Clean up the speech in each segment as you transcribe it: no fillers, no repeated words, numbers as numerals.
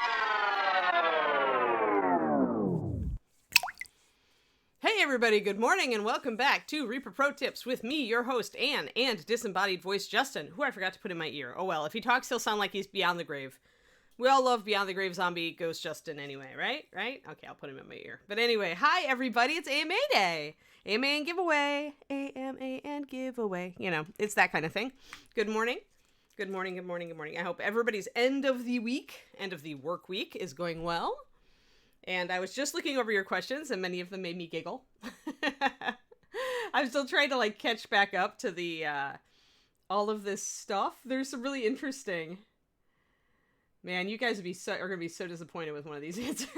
Hey everybody, good morning and welcome back to Reaper Pro Tips with me, your host, Anne, and disembodied voice Justin, who I forgot to put in my ear. Oh well, if he talks, he'll sound like he's Beyond the Grave. We all love Beyond the Grave zombie ghost Justin anyway, right? Right? Okay, I'll put him in my ear. But anyway, hi everybody, it's AMA Day. AMA and giveaway. AMA and giveaway. You know, it's that kind of thing. Good morning. Good morning, good morning, good morning. I hope everybody's end of the work week is going well. And I was just looking over your questions, and many of them made me giggle. I'm still trying to like catch back up to the all of this stuff. There's some really interesting. Man, you guys are gonna be so disappointed with one of these answers.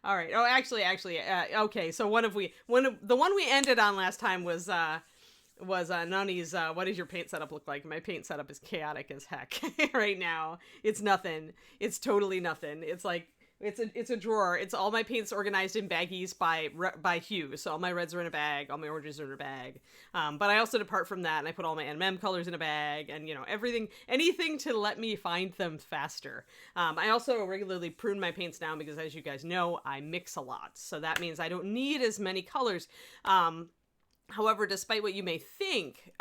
All right. Oh, actually, okay. So the one we ended on last time was Nani's, what does your paint setup look like? My paint setup is chaotic as heck right now. It's nothing. It's totally nothing. It's like, it's a drawer. It's all my paints organized in baggies by hue. So all my reds are in a bag, all my oranges are in a bag. But I also depart from that and I put all my NMM colors in a bag and, you know, anything to let me find them faster. I also regularly prune my paints down because, as you guys know, I mix a lot. So that means I don't need as many colors. However, despite what you may think,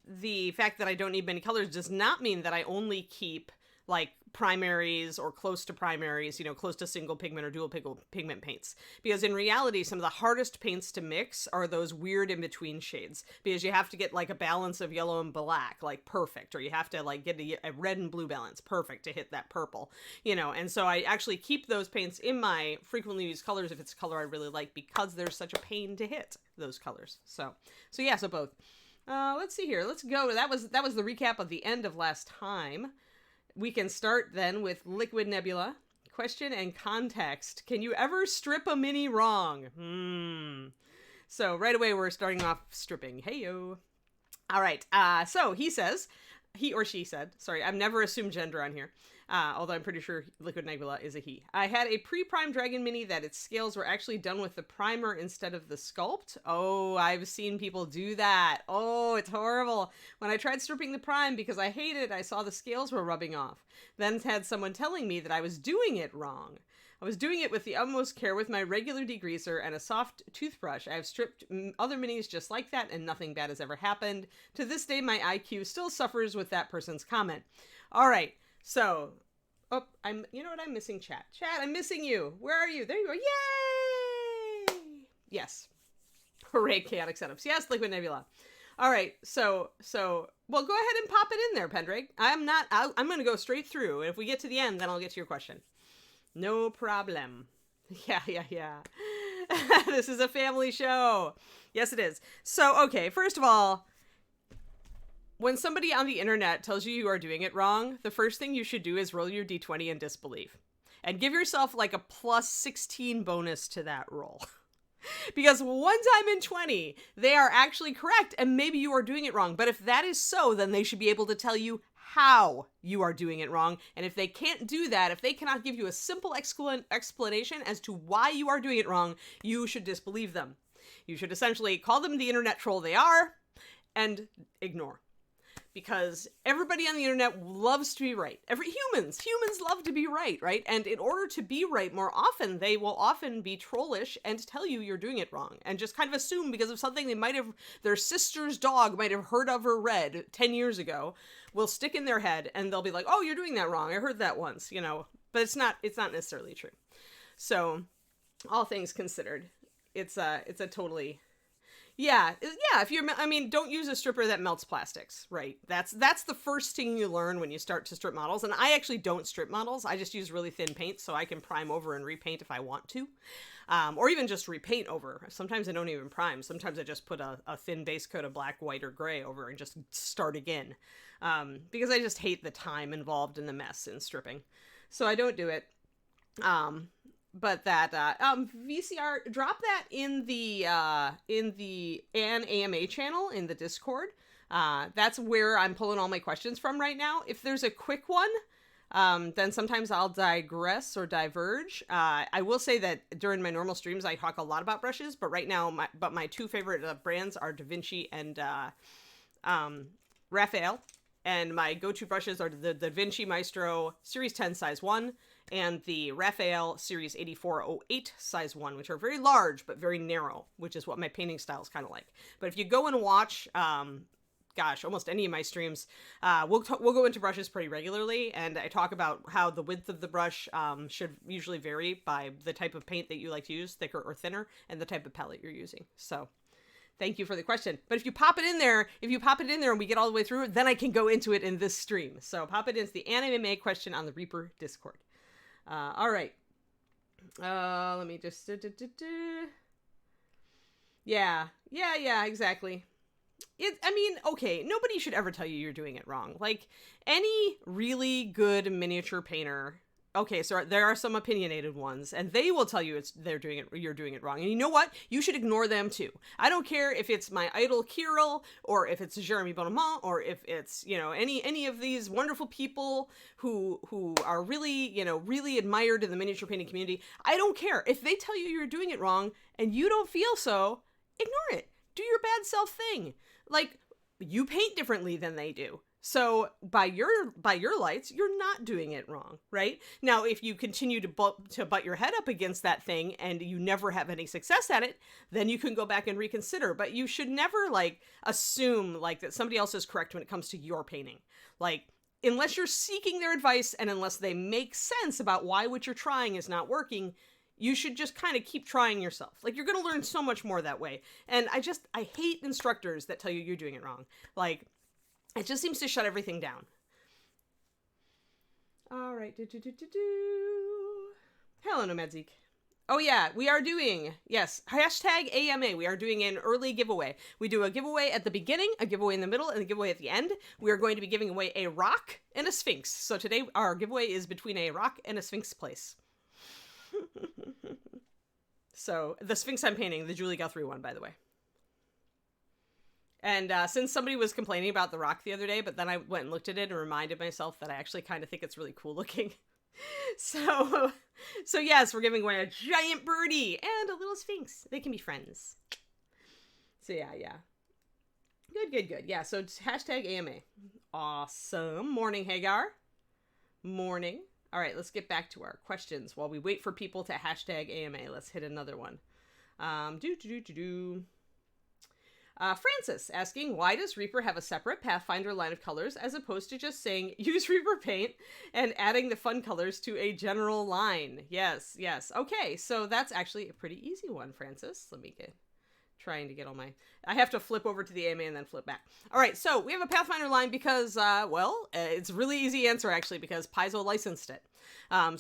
the fact that I don't need many colors does not mean that I only keep like primaries or close to primaries, you know, close to single pigment or dual pigment paints. Because in reality, some of the hardest paints to mix are those weird in-between shades. Because you have to get like a balance of yellow and black, like perfect. Or you have to like get a red and blue balance, perfect, to hit that purple. You know, and so I actually keep those paints in my frequently used colors if it's a color I really like, because there's such a pain to hit those colors. So both. Let's see here. Let's go. That was the recap of the end of last time. We can start then with Liquid Nebula. Question and context. Can you ever strip a mini wrong? So right away we're starting off stripping. Hey-yo. All right. So he or she said, sorry, I've never assumed gender on here. Although I'm pretty sure Liquid Nebula is a he. I had a pre-prime dragon mini that its scales were actually done with the primer instead of the sculpt. Oh, I've seen people do that. Oh, it's horrible. When I tried stripping the prime because I hated it, I saw the scales were rubbing off. Then had someone telling me that I was doing it wrong. I was doing it with the utmost care with my regular degreaser and a soft toothbrush. I have stripped other minis just like that and nothing bad has ever happened. To this day, my IQ still suffers with that person's comment. All right. So, you know what? I'm missing chat. Chat, I'm missing you. Where are you? There you are. Yay! Yes. Hooray, chaotic setups. Yes, Liquid Nebula. All right. So, well, go ahead and pop it in there, Pendrake. I'm going to go straight through. And if we get to the end, then I'll get to your question. No problem. Yeah. This is a family show. Yes, it is. So, okay. First of all, when somebody on the internet tells you are doing it wrong, the first thing you should do is roll your d20 and disbelieve. And give yourself like a plus 16 bonus to that roll. Because one time in 20, they are actually correct and maybe you are doing it wrong. But if that is so, then they should be able to tell you how you are doing it wrong. And if they can't do that, if they cannot give you a simple explanation as to why you are doing it wrong, you should disbelieve them. You should essentially call them the internet troll they are and ignore. Because everybody on the internet loves to be right. Humans love to be right? And in order to be right more often, they will often be trollish and tell you you're doing it wrong. And just kind of assume because of something their sister's dog might have heard of or read 10 years ago, will stick in their head and they'll be like, oh, you're doing that wrong. I heard that once, you know. But it's not necessarily true. So, all things considered, it's a totally... Yeah. Don't use a stripper that melts plastics, right? That's the first thing you learn when you start to strip models. And I actually don't strip models. I just use really thin paint so I can prime over and repaint if I want to. Or even just repaint over. Sometimes I don't even prime. Sometimes I just put a thin base coat of black, white, or gray over and just start again. Because I just hate the time involved in the mess in stripping. So I don't do it. But that, VCR, drop that in the Ann AMA channel in the Discord. That's where I'm pulling all my questions from right now. If there's a quick one, then sometimes I'll digress or diverge. I will say that during my normal streams, I talk a lot about brushes, but right now, my two favorite brands are Da Vinci and, Raphael. And my go-to brushes are the Da Vinci Maestro Series 10 size 1 and the Raphael Series 8408 size 1, which are very large but very narrow, which is what my painting style is kind of like. But if you go and watch, almost any of my streams, we'll go into brushes pretty regularly, and I talk about how the width of the brush should usually vary by the type of paint that you like to use, thicker or thinner, and the type of palette you're using. So thank you for the question. But if you pop it in there and we get all the way through, then I can go into it in this stream. So pop it into the anime question on the Reaper Discord. All right. Let me just... Yeah, exactly. Okay, nobody should ever tell you you're doing it wrong. Like, any really good miniature painter... Okay, so there are some opinionated ones, and they will tell you you're doing it wrong. And you know what? You should ignore them too. I don't care if it's my idol Kirill, or if it's Jeremy Bonamont, or if it's, any of these wonderful people who are really, really admired in the miniature painting community. I don't care. If they tell you you're doing it wrong and you don't feel so, ignore it. Do your bad self thing. Like, you paint differently than they do. So by your lights, you're not doing it wrong, right? Now, if you continue to butt your head up against that thing and you never have any success at it, then you can go back and reconsider. But you should never assume that somebody else is correct when it comes to your painting. Unless you're seeking their advice and unless they make sense about why what you're trying is not working, you should just kind of keep trying yourself. You're going to learn so much more that way. And I hate instructors that tell you you're doing it wrong. It just seems to shut everything down. All right. Hello, Nomadzik. Oh, yeah, we are doing, yes, #AMA. We are doing an early giveaway. We do a giveaway at the beginning, a giveaway in the middle, and a giveaway at the end. We are going to be giving away a rock and a sphinx. So today, our giveaway is between a rock and a sphinx place. So, the sphinx I'm painting, the Julie Guthrie one, by the way. And since somebody was complaining about the rock the other day, but then I went and looked at it and reminded myself that I actually kind of think it's really cool looking. So yes, we're giving away a giant birdie and a little sphinx. They can be friends. So yeah. Good. Yeah, so it's #AMA. Awesome. Morning, Hagar. Morning. All right, let's get back to our questions while we wait for people to #AMA. Let's hit another one. Francis asking, why does Reaper have a separate Pathfinder line of colors as opposed to just saying use Reaper paint and adding the fun colors to a general line? Yes. Okay, so that's actually a pretty easy one, Francis. Let me trying to get all my... I have to flip over to the AMA and then flip back. All right, so we have a Pathfinder line because, it's a really easy answer, actually, because Paizo licensed it.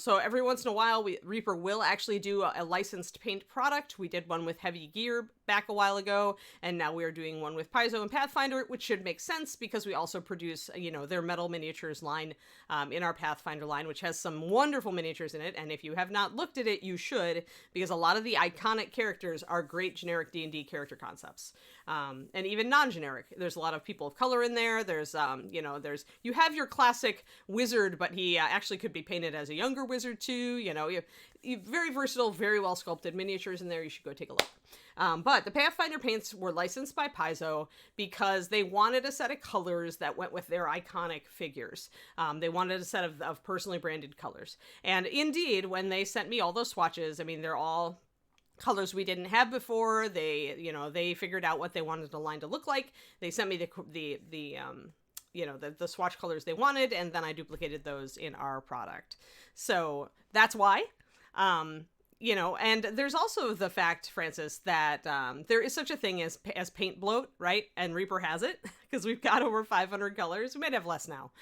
So every once in a while, Reaper will actually do a licensed paint product. We did one with Heavy Gear back a while ago, and now we are doing one with Paizo and Pathfinder, which should make sense because we also produce, their metal miniatures line in our Pathfinder line, which has some wonderful miniatures in it. And if you have not looked at it, you should, because a lot of the iconic characters are great generic D&D character concepts. And even non-generic. There's a lot of people of color in there. There's, you have your classic wizard, but he actually could be painted as a younger wizard too. You very versatile, very well sculpted miniatures in there. You should go take a look. But the Pathfinder paints were licensed by Paizo because they wanted a set of colors that went with their iconic figures. They wanted a set of personally branded colors. And indeed, when they sent me all those swatches, they're all colors we didn't have before. They figured out what they wanted the line to look like. They sent me the swatch colors they wanted, and then I duplicated those in our product. So that's why. And there's also the fact, Francis, that there is such a thing as paint bloat, right? And Reaper has it because we've got over 500 colors. We might have less now.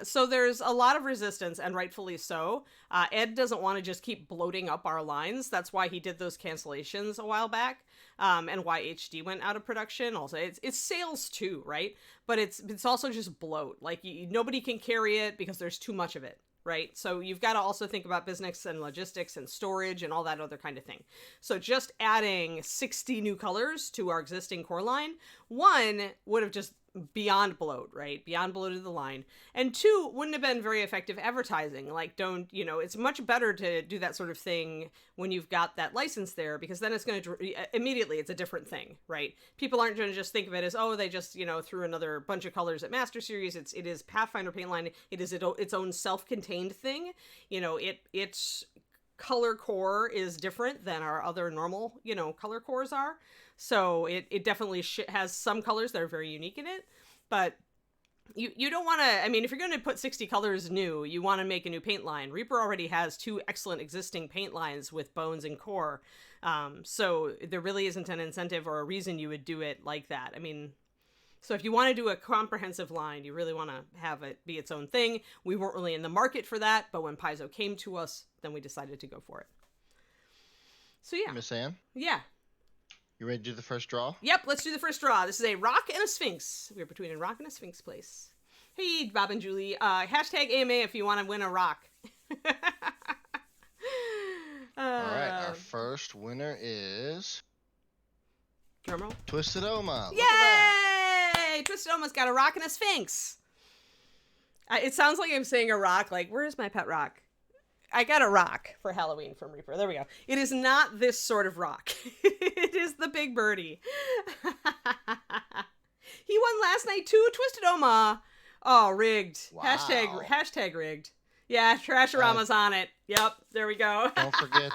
So there's a lot of resistance, and rightfully so. Ed doesn't want to just keep bloating up our lines. That's why he did those cancellations a while back, and why HD went out of production. Also, it's sales too, right? But it's also just bloat. Nobody can carry it because there's too much of it. Right? So you've got to also think about business and logistics and storage and all that other kind of thing. So just adding 60 new colors to our existing core line, one, would have just beyond bloat, right? Beyond bloated the line. And 2, wouldn't have been very effective advertising. Like, don't, it's much better to do that sort of thing when you've got that license there, because then it's going to, immediately it's a different thing, right? People aren't going to just think of it as, oh, they just, threw another bunch of colors at Master Series. It is Pathfinder paint line. It is its own self-contained thing. It's color core is different than our other normal, color cores are. So it definitely has some colors that are very unique in it, but you don't want to, I mean, if you're going to put 60 colors new, you want to make a new paint line. Reaper already has 2 excellent existing paint lines with bones and core. So there really isn't an incentive or a reason you would do it like that. I mean, so if you want to do a comprehensive line, you really want to have it be its own thing. We weren't really in the market for that, but when Paizo came to us, then we decided to go for it. So yeah. Miss Ann? Yeah. You ready to do the first draw? Yep, let's do the first draw. This is a rock and a sphinx. We're between a rock and a sphinx place. Hey, Bob and Julie. Hashtag AMA if you want to win a rock. All right, our first winner is... Drumroll. Twisted Oma. Yay! Twisted Oma's got a rock and a sphinx. It sounds like I'm saying a rock. Like, where's my pet rock? I got a rock for Halloween from Reaper. There we go. It is not this sort of rock. It is the big birdie. He won last night too, Twisted Oma. Oh, rigged. Wow. Hashtag rigged. Yeah, Trashorama's on it. Yep, there we go. Don't forget,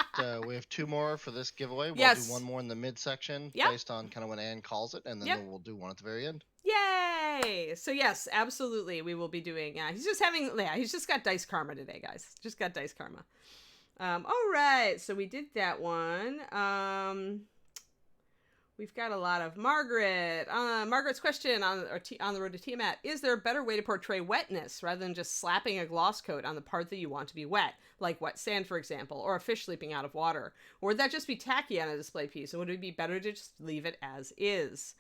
we have 2 more for this giveaway. We'll do one more in the midsection based on kind of when Ann calls it, and then we'll do one at the very end. Yay! So yes, absolutely, we will be doing. He's just got dice karma today, guys. Just got dice karma. All right, so we did that one. We've got a lot of Margaret. Margaret's question on the road to Tiamat: is there a better way to portray wetness rather than just slapping a gloss coat on the part that you want to be wet, like wet sand, for example, or a fish leaping out of water? Or would that just be tacky on a display piece? And would it be better to just leave it as is?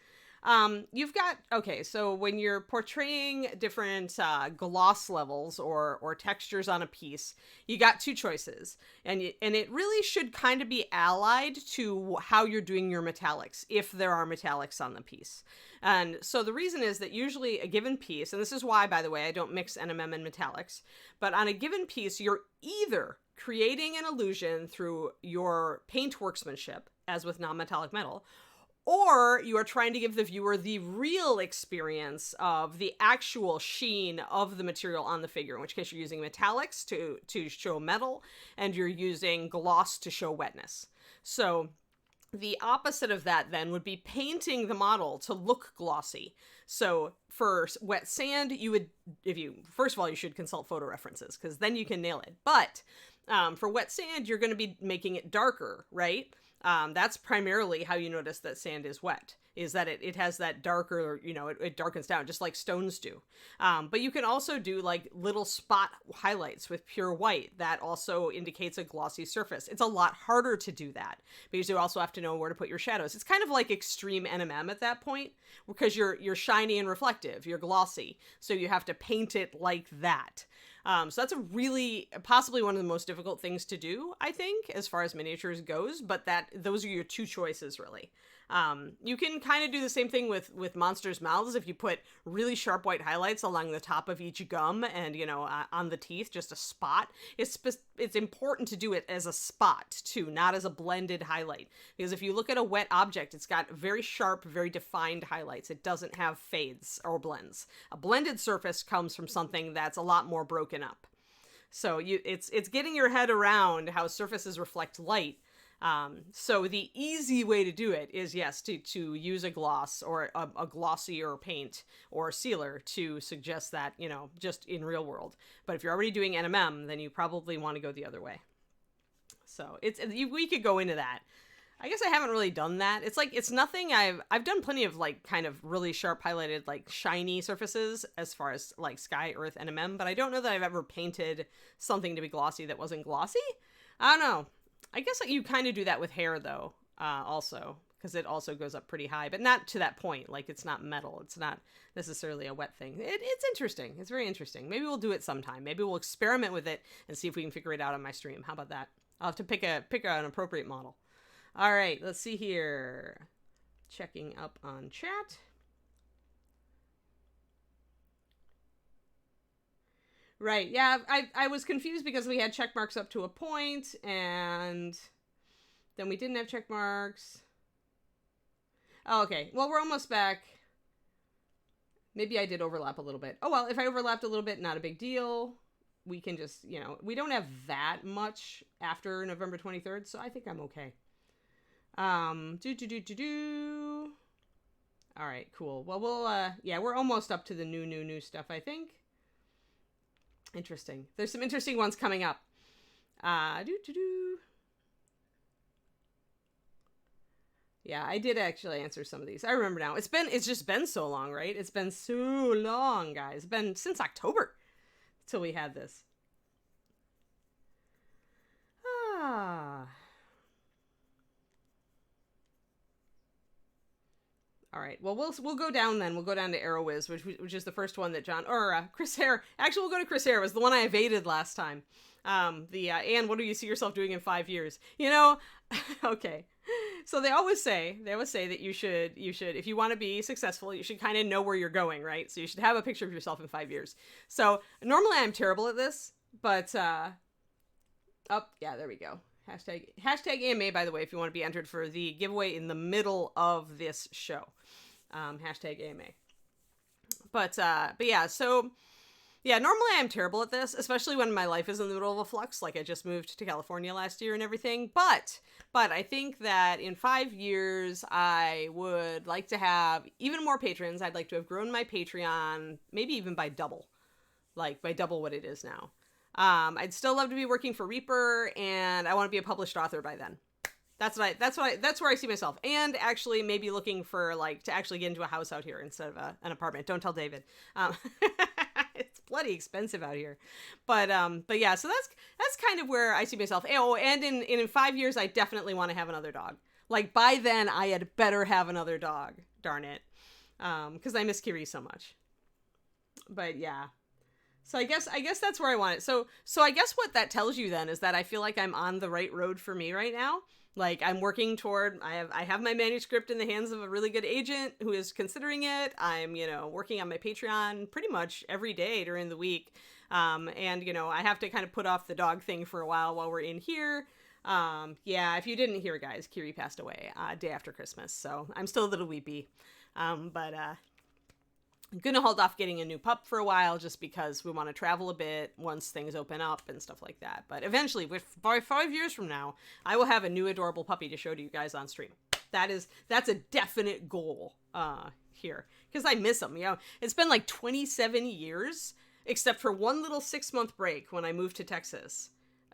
So when you're portraying different gloss levels or textures on a piece, you got 2 choices. And it really should kind of be allied to how you're doing your metallics, if there are metallics on the piece. And so the reason is that usually a given piece, and this is why, by the way, I don't mix NMM and metallics, but on a given piece, you're either creating an illusion through your paint workmanship, as with non-metallic metal, or you are trying to give the viewer the real experience of the actual sheen of the material on the figure, in which case you're using metallics to show metal, and you're using gloss to show wetness. So the opposite of that then would be painting the model to look glossy. So for wet sand, first of all, you should consult photo references, because then you can nail it. But for wet sand, you're going to be making it darker, right? That's primarily how you notice that sand is wet, is that it has that darker, it darkens down just like stones do. But you can also do like little spot highlights with pure white. That also indicates a glossy surface. It's a lot harder to do that because you also have to know where to put your shadows. It's kind of like extreme NMM at that point, because you're shiny and reflective, you're glossy. So you have to paint it like that. So that's possibly one of the most difficult things to do, I think, as far as miniatures goes, but those are your 2 choices, really. You can kind of do the same thing with monsters' mouths. If you put really sharp white highlights along the top of each gum and, on the teeth, just a spot, it's important to do it as a spot, too, not as a blended highlight. Because if you look at a wet object, it's got very sharp, very defined highlights. It doesn't have fades or blends. A blended surface comes from something that's a lot more broken up. So it's getting your head around how surfaces reflect light. So the easy way to do it is, yes, to use a gloss or a glossier paint or sealer to suggest that, just in real world. But if you're already doing NMM, then you probably want to go the other way. So we could go into that. I guess I haven't really done that. It's nothing I've done plenty of like kind of really sharp highlighted, like shiny surfaces as far as like sky, earth, NMM, but I don't know that I've ever painted something to be glossy that wasn't glossy. I don't know. I guess you kind of do that with hair though, also, because it also goes up pretty high, but not to that point. Like it's not metal. It's not necessarily a wet thing. It's interesting. It's very interesting. Maybe we'll do it sometime. Maybe we'll experiment with it and see if we can figure it out on my stream. How about that? I'll have to pick an appropriate model. All right, let's see here. Checking up on chat. Right. Yeah, I was confused because we had check marks up to a point, and then we didn't have check marks. Oh, okay. Well, we're almost back. Maybe I did overlap a little bit. Oh, well, if I overlapped a little bit, not a big deal. We can just, we don't have that much after November 23rd, so I think I'm okay. All right, cool. Well, we're almost up to the new stuff, I think. Interesting. There's some interesting ones coming up. Yeah, I did actually answer some of these. I remember now. It's just been so long, right? It's been so long, guys. It's been since October till we had this. All right. Well, we'll go down then. We'll go down to ArrowWiz, which is the first one that Chris Hare. Actually, we'll go to Chris Hare. It was the one I evaded last time. Anne, what do you see yourself doing in 5 years? Okay. So they always say that you should, if you want to be successful, you should kind of know where you're going, right? So you should have a picture of yourself in 5 years. So normally I'm terrible at this, but, yeah, there we go. Hashtag AMA, by the way, if you want to be entered for the giveaway in the middle of this show. Hashtag AMA. But yeah, so yeah, normally I'm terrible at this, especially when my life is in the middle of a flux. Like I just moved to California last year and everything. But I think that in 5 years, I would like to have even more patrons. I'd like to have grown my Patreon, maybe even by double what it is now. I'd still love to be working for Reaper, and I want to be a published author by then. That's where I see myself. And actually maybe looking for to actually get into a house out here instead of an apartment. Don't tell David. It's bloody expensive out here. But yeah, so that's kind of where I see myself. Oh, and in 5 years, I definitely want to have another dog. By then I had better have another dog. Darn it. 'Cause I miss Kiri so much. But yeah. So I guess that's where I want it. So I guess what that tells you then is that I feel like I'm on the right road for me right now. I'm working toward, I have my manuscript in the hands of a really good agent who is considering it. I'm, working on my Patreon pretty much every day during the week. And, I have to kind of put off the dog thing for a while we're in here. Yeah, if you didn't hear, guys, Kiri passed away day after Christmas. So I'm still a little weepy. But I'm going to hold off getting a new pup for a while just because we want to travel a bit once things open up and stuff like that. But eventually, by 5 years from now, I will have a new adorable puppy to show to you guys on stream. That's a definite goal here because I miss them. It's been 27 years, except for one little 6-month break when I moved to Texas,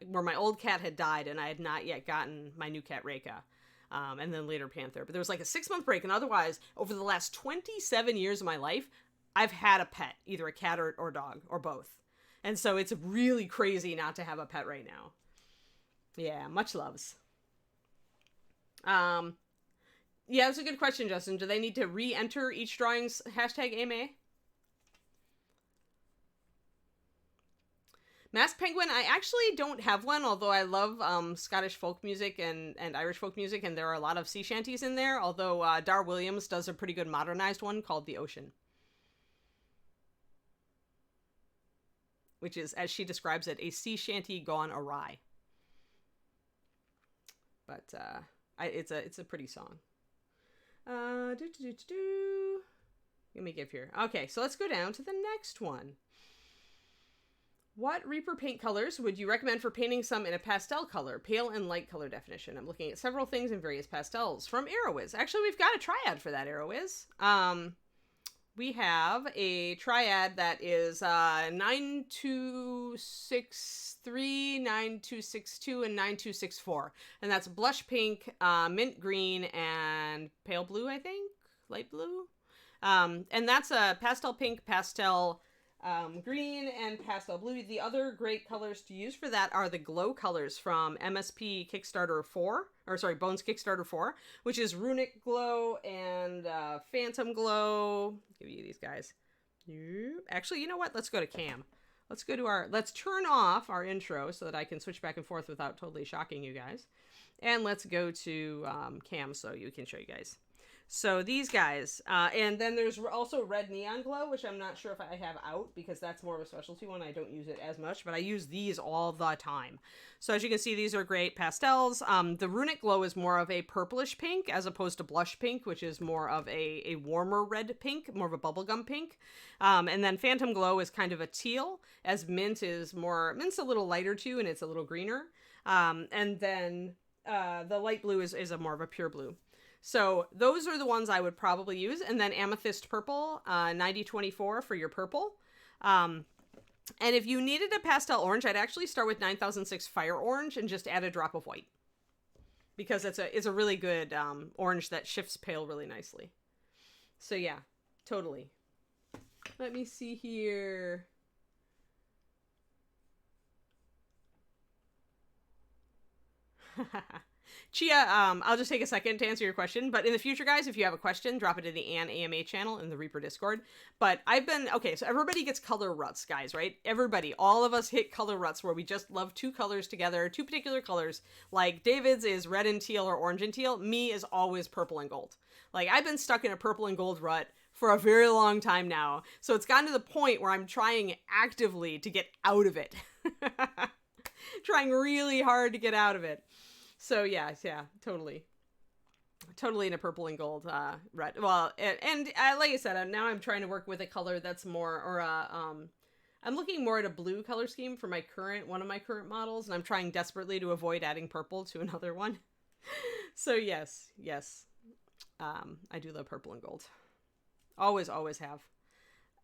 where my old cat had died and I had not yet gotten my new cat, Reka. And then later Panther. But there was a 6-month break. And otherwise, over the last 27 years of my life, I've had a pet, either a cat or dog, or both. And so it's really crazy not to have a pet right now. Yeah, much loves. Yeah, that's a good question, Justin. Do they need to re-enter each drawing's hashtag AMA? Masked Penguin, I actually don't have one, although I love Scottish folk music and Irish folk music, and there are a lot of sea shanties in there, although Dar Williams does a pretty good modernized one called The Ocean. Which is, as she describes it, a sea shanty gone awry. But it's a pretty song. Let me give here. Okay, so let's go down to the next one. What Reaper paint colors would you recommend for painting some in a pastel color, pale and light color definition? I'm looking at several things in various pastels from ArrowWiz. Actually, we've got a triad for that, ArrowWiz. We have a triad that is 9263, 9262, and 9264. And that's blush pink, mint green, and pale blue, I think? Light blue? And that's a pastel pink, pastel green, and pastel blue. The other great colors to use for that are the glow colors from MSP Kickstarter 4, or sorry, Bones Kickstarter 4, which is Runic Glow and Phantom Glow. I'll give you these guys. Actually, you know what? Let's go to Cam. Let's turn off our intro so that I can switch back and forth without totally shocking you guys. And let's go to Cam so you can show you guys. So these guys, and then there's also Red Neon Glow, which I'm not sure if I have out because that's more of a specialty one. I don't use it as much, but I use these all the time. So as you can see, these are great pastels. The Runic Glow is more of a purplish pink as opposed to Blush Pink, which is more of a warmer red pink, more of a bubblegum pink. And then Phantom Glow is kind of a teal, as Mint's a little lighter too, and it's a little greener. And then the light blue is a more of a pure blue. So those are the ones I would probably use. And then Amethyst Purple, 9024 for your purple. And if you needed a pastel orange, I'd actually start with 9006 Fire Orange and just add a drop of white. Because it's a really good orange that shifts pale really nicely. So yeah, totally. Let me see here. Chia, I'll just take a second to answer your question, but in the future, guys, if you have a question, drop it in the Ann AMA channel in the Reaper Discord. But okay, so everybody gets color ruts, guys, right? Everybody, all of us hit color ruts where we just love two colors together, two particular colors. Like David's is red and teal or orange and teal. Me is always purple and gold. Like I've been stuck in a purple and gold rut for a very long time now. So it's gotten to the point where I'm trying actively to get out of it. Trying really hard to get out of it. So yeah, totally in a purple and gold red. Well, and like I said, now I'm trying to work with a color that's more, I'm looking more at a blue color scheme for one of my current models, and I'm trying desperately to avoid adding purple to another one. So yes, I do love purple and gold. Always have.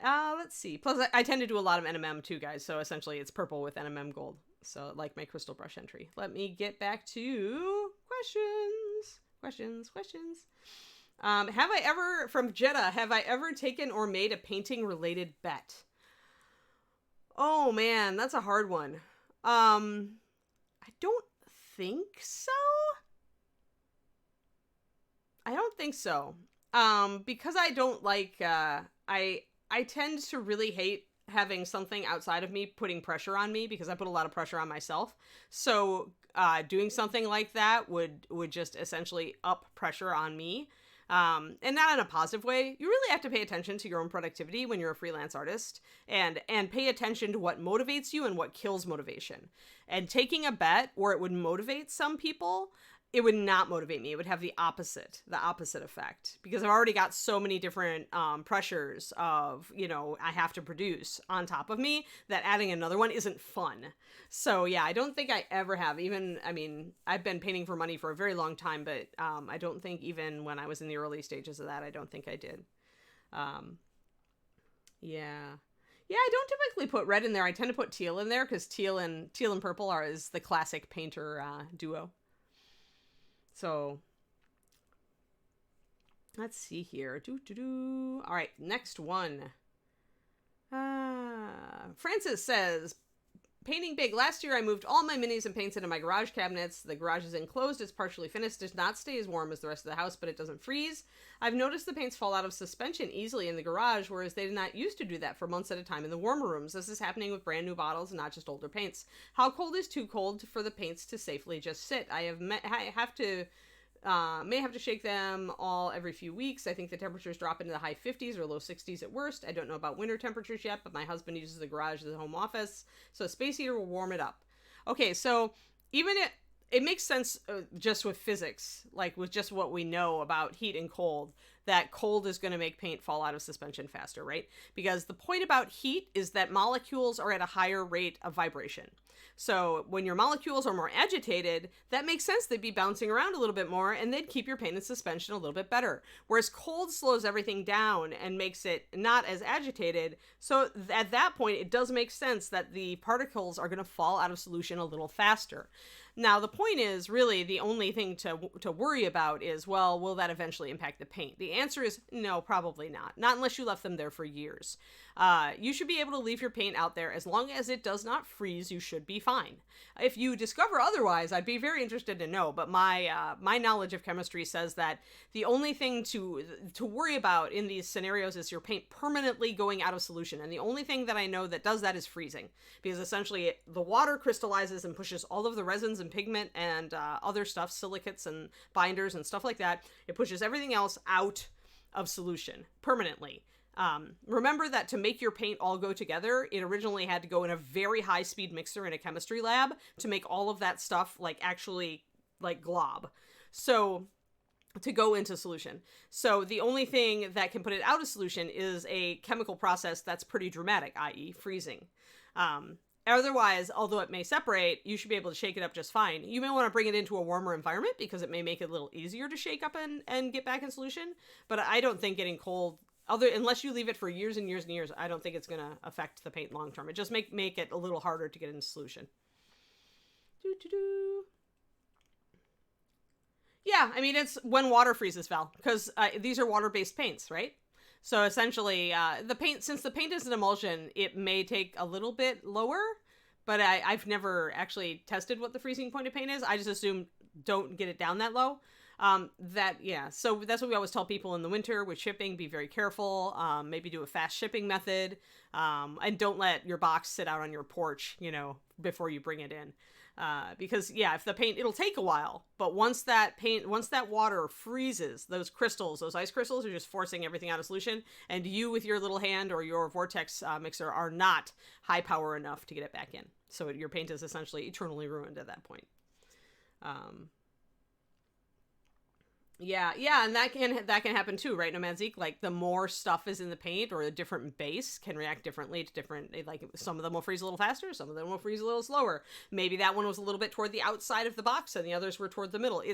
Let's see. Plus, I tend to do a lot of NMM too, guys. So essentially, it's purple with NMM gold. So like my crystal brush entry. Let me get back to questions. From Jeddah, have I ever taken or made a painting related bet? Oh man, that's a hard one. I don't think so. Because I don't like, I tend to really hate having something outside of me putting pressure on me because I put a lot of pressure on myself. So doing something like that would just essentially up pressure on me. And not in a positive way. You really have to pay attention to your own productivity when you're a freelance artist and pay attention to what motivates you and what kills motivation. And taking a bet where it would motivate some people, it would not motivate me. It would have the opposite effect because I've already got so many different pressures of, I have to produce on top of me that adding another one isn't fun. So yeah, I don't think I ever have I've been painting for money for a very long time, but I don't think even when I was in the early stages of that, I don't think I did. Yeah, I don't typically put red in there. I tend to put teal in there because teal and purple is the classic painter duo. So let's see here. All right, next one. Francis says, painting big. Last year I moved all my minis and paints into my garage cabinets. The garage is enclosed. It's partially finished. Does not stay as warm as the rest of the house, but it doesn't freeze. I've noticed the paints fall out of suspension easily in the garage, whereas they did not used to do that for months at a time in the warmer rooms. This is happening with brand new bottles and not just older paints. How cold is too cold for the paints to safely just sit? I may have to shake them all every few weeks. I think the temperatures drop into the high 50s or low 60s at worst. I don't know about winter temperatures yet, but my husband uses the garage as a home office, so a space heater will warm it up. Okay, so even it makes sense just with physics, like with just what we know about heat and cold, that cold is going to make paint fall out of suspension faster, right? Because the point about heat is that molecules are at a higher rate of vibration. So when your molecules are more agitated, that makes sense. They'd be bouncing around a little bit more and they'd keep your paint in suspension a little bit better. Whereas cold slows everything down and makes it not as agitated. So at that point, it does make sense that the particles are going to fall out of solution a little faster. Now, the point is really the only thing to worry about is, well, will that eventually impact the paint? The answer is no, probably not. Not unless you left them there for years. You should be able to leave your paint out there as long as it does not freeze. You should be fine. If you discover otherwise, I'd be very interested to know. But my knowledge of chemistry says that the only thing to worry about in these scenarios is your paint permanently going out of solution. And the only thing that I know that does that is freezing, because essentially the water crystallizes and pushes all of the resins and pigment and other stuff, silicates and binders and stuff like that. It pushes everything else out of solution permanently. Remember that to make your paint all go together, it originally had to go in a very high speed mixer in a chemistry lab to make all of that stuff like actually like glob. So to go into solution. So the only thing that can put it out of solution is a chemical process that's pretty dramatic, i.e. freezing. Otherwise, although it may separate, you should be able to shake it up just fine. You may want to bring it into a warmer environment because it may make it a little easier to shake up and get back in solution. But I don't think getting cold, unless you leave it for years and years and years, I don't think it's going to affect the paint long term. It just make it a little harder to get into solution. Yeah, I mean, it's when water freezes, Val, because these are water-based paints, right? So essentially, since the paint is an emulsion, it may take a little bit lower, but I've never actually tested what the freezing point of paint is. I just assume don't get it down that low. So that's what we always tell people in the winter with shipping. Be very careful. Maybe do a fast shipping method, and don't let your box sit out on your porch, before you bring it in. Because if the paint, it'll take a while, but once that water freezes, those ice crystals are just forcing everything out of solution, and you with your little hand or your vortex mixer are not high power enough to get it back in. So your paint is essentially eternally ruined at that point. And that can happen too, right, Nomad Zeke? Like the more stuff is in the paint or a different base can react differently to different, like some of them will freeze a little faster, some of them will freeze a little slower. Maybe that one was a little bit toward the outside of the box and the others were toward the middle.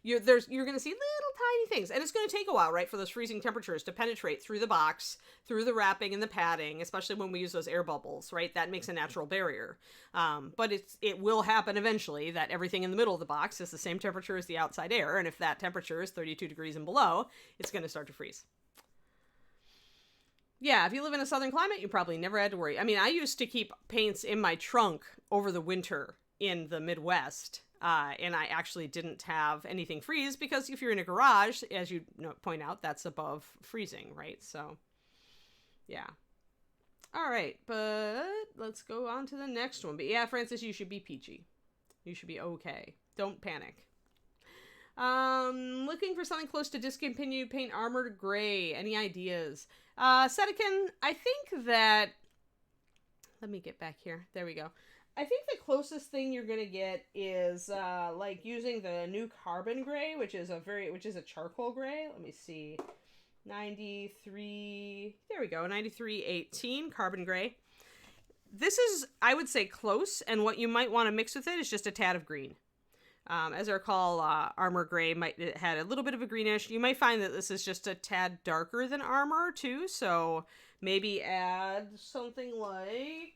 You're going to see little tiny things, and it's going to take a while, right, for those freezing temperatures to penetrate through the box, through the wrapping and the padding, especially when we use those air bubbles, right? That makes a natural barrier. But it will happen eventually that everything in the middle of the box is the same temperature as the outside air, and if that temperature is 32 degrees and below, it's going to start to freeze. Yeah, if you live in a southern climate, you probably never had to worry. I mean, I used to keep paints in my trunk over the winter in the Midwest, and I actually didn't have anything freeze because if you're in a garage, as you point out, that's above freezing, right? So, yeah. All right, but let's go on to the next one. But yeah, Francis, you should be peachy. You should be okay. Don't panic. Looking for something close to discontinued paint armored gray. Any ideas? Sedekin, I think that, let me get back here. There we go. I think the closest thing you're gonna get is like using the new carbon gray, which is a charcoal gray. Let me see. 93, there we go, 9318 carbon gray. This is, I would say, close, and what you might want to mix with it is just a tad of green. As I recall, Armor Gray had a little bit of a greenish. You might find that this is just a tad darker than Armor, too, so maybe add something like,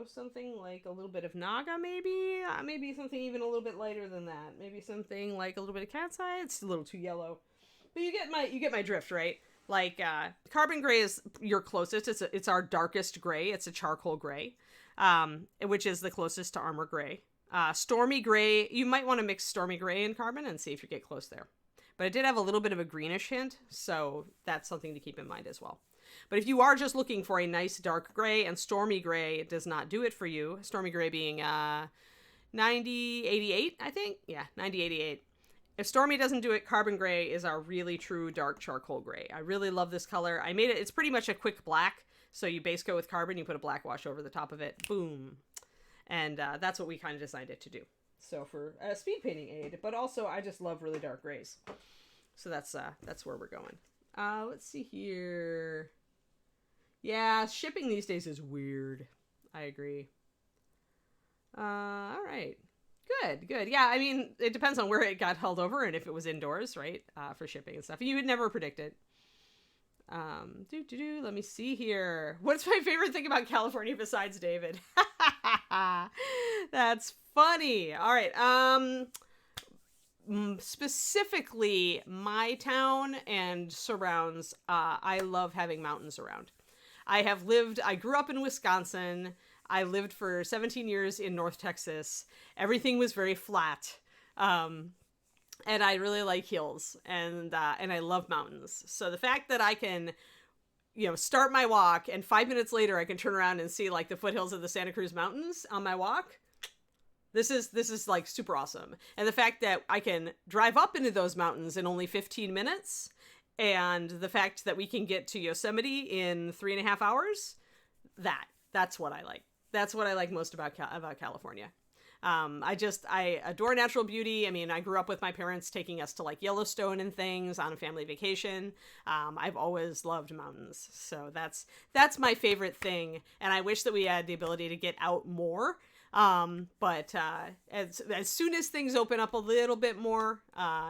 something like a little bit of Naga, maybe? Maybe something even a little bit lighter than that. Maybe something like a little bit of Cat's Eye. It's a little too yellow. But you get my drift, right? Like, Carbon Gray is your closest. It's our darkest gray. It's a charcoal gray. Which is the closest to Armor Gray. Stormy Gray, you might want to mix Stormy Gray and Carbon and see if you get close there. But it did have a little bit of a greenish hint, so that's something to keep in mind as well. But if you are just looking for a nice dark gray, and Stormy Gray does not do it for you, Stormy Gray being 9088, I think? Yeah, 9088. If Stormy doesn't do it, Carbon Gray is our really true dark charcoal gray. I really love this color. I made it, it's pretty much a quick black. So you base coat with Carbon, you put a black wash over the top of it, boom. And that's what we kind of designed it to do. So for a speed painting aid, but also I just love really dark grays. So that's where we're going. Let's see here. Yeah, shipping these days is weird. I agree. All right. Good. Yeah, I mean, it depends on where it got held over and if it was indoors, right? For shipping and stuff. You would never predict it. Let me see here. What's my favorite thing about California besides David? That's funny. All right. specifically my town and surrounds, I love having mountains around. I grew up in Wisconsin. I lived for 17 years in North Texas. Everything was very flat. And I really like hills, and I love mountains. So the fact that I can, start my walk and 5 minutes later I can turn around and see like the foothills of the Santa Cruz Mountains on my walk, this is like super awesome. And the fact that I can drive up into those mountains in only 15 minutes, and the fact that we can get to Yosemite in 3.5 hours, that's what I like. That's what I like most about California. I adore natural beauty. I mean, I grew up with my parents taking us to like Yellowstone and things on a family vacation. I've always loved mountains. So that's my favorite thing. And I wish that we had the ability to get out more. But as soon as things open up a little bit more,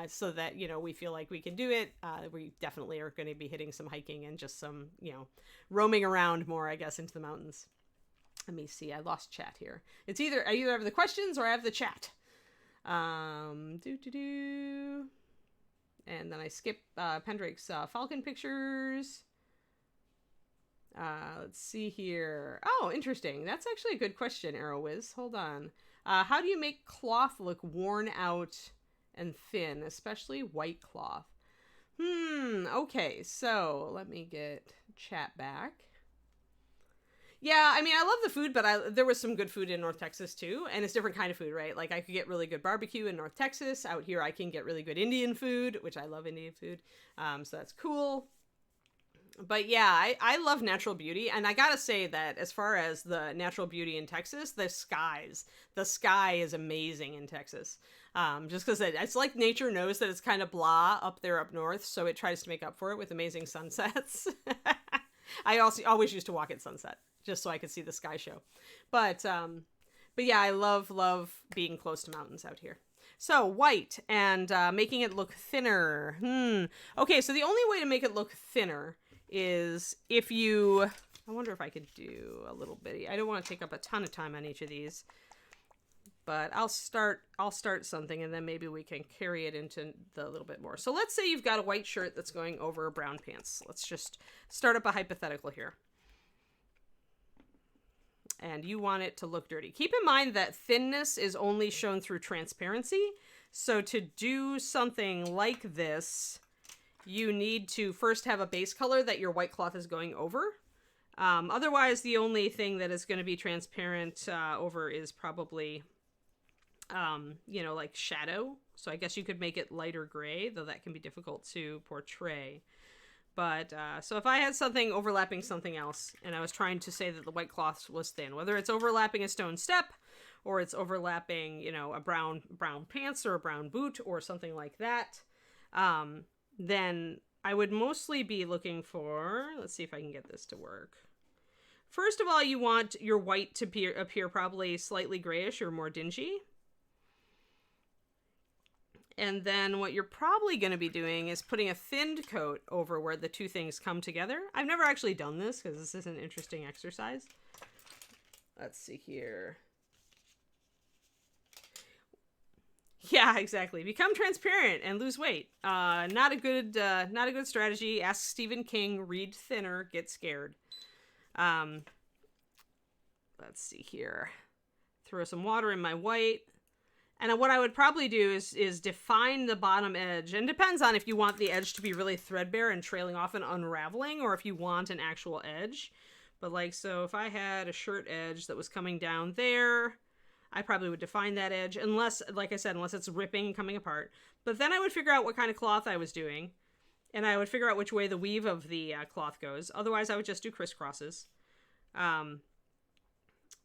so that, we feel like we can do it, we definitely are going to be hitting some hiking and just some, roaming around more, I guess, into the mountains. Let me see. I lost chat here. I either have the questions or I have the chat. And then I skip Pendrake's Falcon pictures. Let's see here. Oh, interesting. That's actually a good question, ArrowWiz. Hold on. How do you make cloth look worn out and thin, especially white cloth? Okay. So let me get chat back. Yeah, I mean, I love the food, but there was some good food in North Texas too, and it's different kind of food, right? Like I could get really good barbecue in North Texas. Out here, I can get really good Indian food, which I love Indian food. So that's cool. But yeah, I love natural beauty, and I gotta say that as far as the natural beauty in Texas, the sky is amazing in Texas. Just because it's like nature knows that it's kind of blah up there up north, so it tries to make up for it with amazing sunsets. I also always used to walk at sunset just so I could see the sky show. But yeah, I love being close to mountains out here. So white and making it look thinner. Okay, so the only way to make it look thinner is if you, I wonder if I could do a little bitty. I don't want to take up a ton of time on each of these, but I'll start something and then maybe we can carry it into the little bit more. So let's say you've got a white shirt that's going over brown pants. Let's just start up a hypothetical here. And you want it to look dirty. Keep in mind that thinness is only shown through transparency. So to do something like this, you need to first have a base color that your white cloth is going over. Otherwise, the only thing that is going to be transparent over is probably, like shadow. So I guess you could make it lighter gray, though that can be difficult to portray. But, so if I had something overlapping something else, and I was trying to say that the white cloth was thin, whether it's overlapping a stone step, or it's overlapping, a brown pants or a brown boot or something like that, then I would mostly be looking for, let's see if I can get this to work. First of all, you want your white to appear probably slightly grayish or more dingy. And then what you're probably going to be doing is putting a thinned coat over where the two things come together. I've never actually done this because this is an interesting exercise. Let's see here. Yeah, exactly. Become transparent and lose weight. Not a good strategy. Ask Stephen King. Read thinner. Get scared. Let's see here. Throw some water in my white. And what I would probably do is define the bottom edge. And it depends on if you want the edge to be really threadbare and trailing off and unraveling, or if you want an actual edge. But so if I had a shirt edge that was coming down there, I probably would define that edge, unless, like I said, unless it's ripping, coming apart. But then I would figure out what kind of cloth I was doing, and I would figure out which way the weave of the cloth goes. Otherwise, I would just do crisscrosses.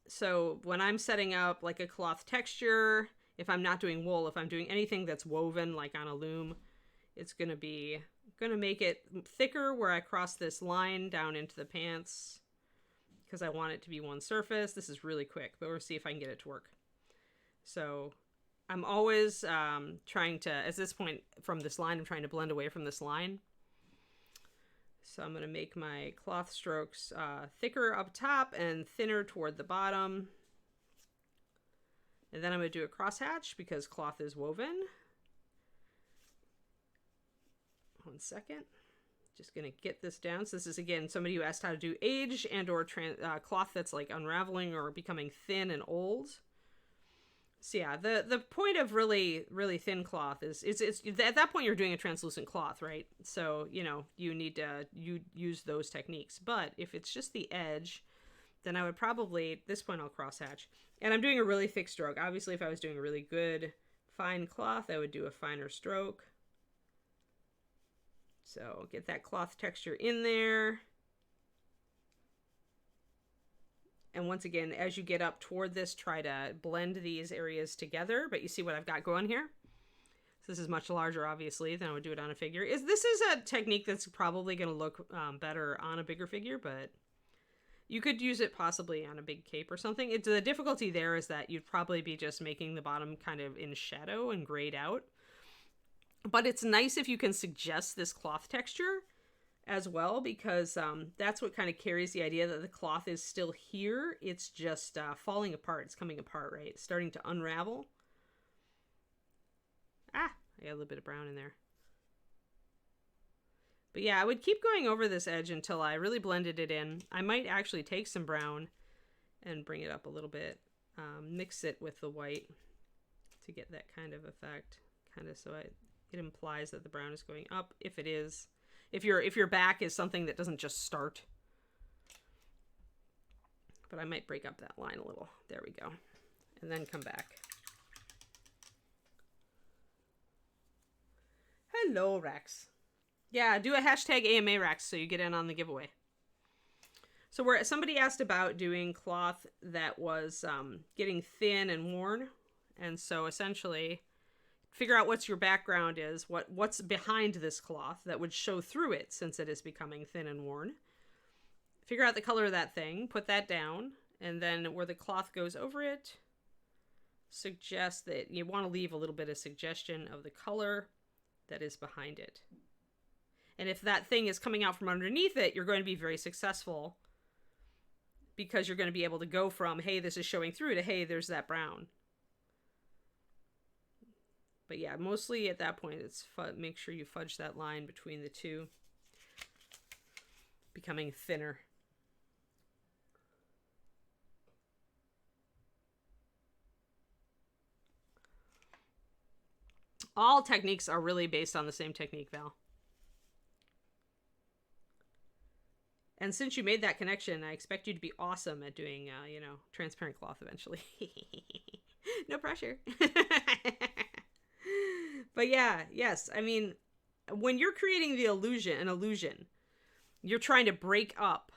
So when I'm setting up like a cloth texture, if I'm not doing wool, if I'm doing anything that's woven like on a loom, it's gonna make it thicker where I cross this line down into the pants because I want it to be one surface. This is really quick, but we'll see if I can get it to work. So I'm always trying to, at this point from this line, I'm trying to blend away from this line. So I'm going to make my cloth strokes thicker up top and thinner toward the bottom. And then I'm going to do a crosshatch because cloth is woven. 1 second. Just going to get this down. So this is, again, somebody who asked how to do age and or cloth that's like unraveling or becoming thin and old. So yeah, the point of really, really thin cloth is it's at that point you're doing a translucent cloth, right? So, you know, you need to use those techniques. But if it's just the edge, then I would probably, at this point I'll crosshatch. And I'm doing a really thick stroke. Obviously, if I was doing a really good fine cloth, I would do a finer stroke. So get that cloth texture in there. And once again, as you get up toward this, try to blend these areas together. But you see what I've got going here? So this is much larger, obviously, than I would do it on a figure. This is a technique that's probably going to look better on a bigger figure, but you could use it possibly on a big cape or something. The difficulty there is that you'd probably be just making the bottom kind of in shadow and grayed out. But it's nice if you can suggest this cloth texture as well, because that's what kind of carries the idea that the cloth is still here. It's just falling apart. It's coming apart, right? It's starting to unravel. I got a little bit of brown in there. But yeah, I would keep going over this edge until I really blended it in. I might actually take some brown and bring it up a little bit. Mix it with the white to get that kind of effect. Kind of so it implies that the brown is going up. If it is, if your back is something that doesn't just start. But I might break up that line a little. There we go. And then come back. Hello, Rex. Yeah, do a hashtag AMA Rex so you get in on the giveaway. So somebody asked about doing cloth that was getting thin and worn. And so essentially, figure out what your background is, what's behind this cloth that would show through it since it is becoming thin and worn. Figure out the color of that thing, put that down, and then where the cloth goes over it, suggest that you want to leave a little bit of suggestion of the color that is behind it. And if that thing is coming out from underneath it, you're going to be very successful because you're going to be able to go from, hey, this is showing through to, hey, there's that brown. But yeah, mostly at that point, it's make sure you fudge that line between the two, becoming thinner. All techniques are really based on the same technique, Val. And since you made that connection, I expect you to be awesome at doing, transparent cloth eventually. No pressure. But yeah, yes. I mean, when you're creating an illusion, you're trying to break up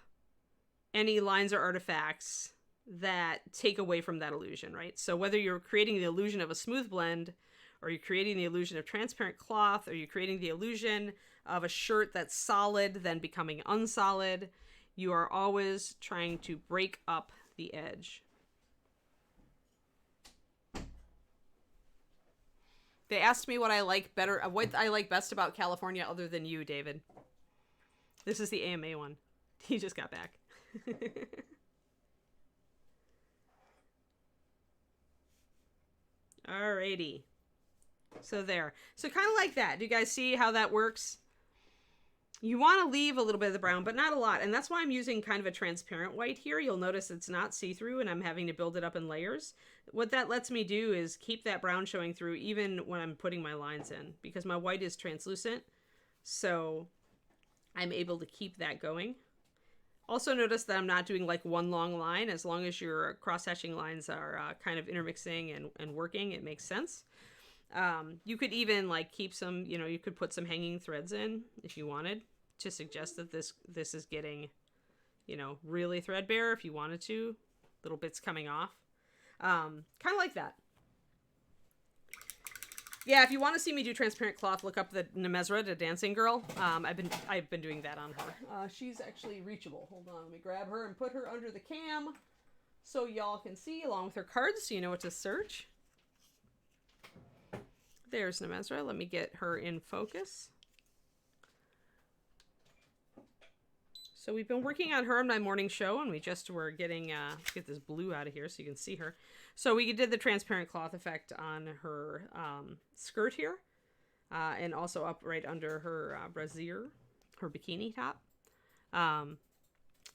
any lines or artifacts that take away from that illusion, right? So whether you're creating the illusion of a smooth blend, or you're creating the illusion of transparent cloth, or you're creating the illusion of a shirt that's solid, then becoming unsolid, you are always trying to break up the edge. They asked me what I like best about California other than you, David. This is the AMA one. He just got back. Alrighty. So there. So kind of like that. Do you guys see how that works? You want to leave a little bit of the brown, but not a lot. And that's why I'm using kind of a transparent white here. You'll notice it's not see-through and I'm having to build it up in layers. What that lets me do is keep that brown showing through even when I'm putting my lines in, because my white is translucent. So I'm able to keep that going. Also notice that I'm not doing like one long line. As long as your cross-hatching lines are kind of intermixing and working, it makes sense. You could even like keep some, you could put some hanging threads in if you wanted to suggest that this is getting, really threadbare if you wanted to, little bits coming off. Kind of like that. Yeah, if you want to see me do transparent cloth, look up the Nemezra, the dancing girl. I've been doing that on her. She's actually reachable. Hold on, let me grab her and put her under the cam so y'all can see along with her cards so you know what to search. There's Nemezra. Let me get her in focus. So we've been working on her on my morning show, and we just were getting, get this blue out of here so you can see her. So we did the transparent cloth effect on her skirt here. and also up right under her brassiere, her bikini top.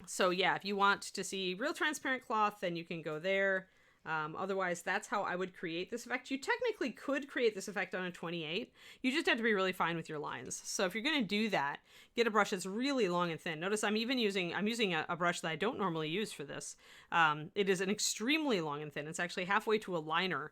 So yeah, if you want to see real transparent cloth, then you can go there. Otherwise, that's how I would create this effect. You technically could create this effect on a 28. You just have to be really fine with your lines. So if you're going to do that, get a brush that's really long and thin. Notice I'm using a brush that I don't normally use for this. It is an extremely long and thin. It's actually halfway to a liner.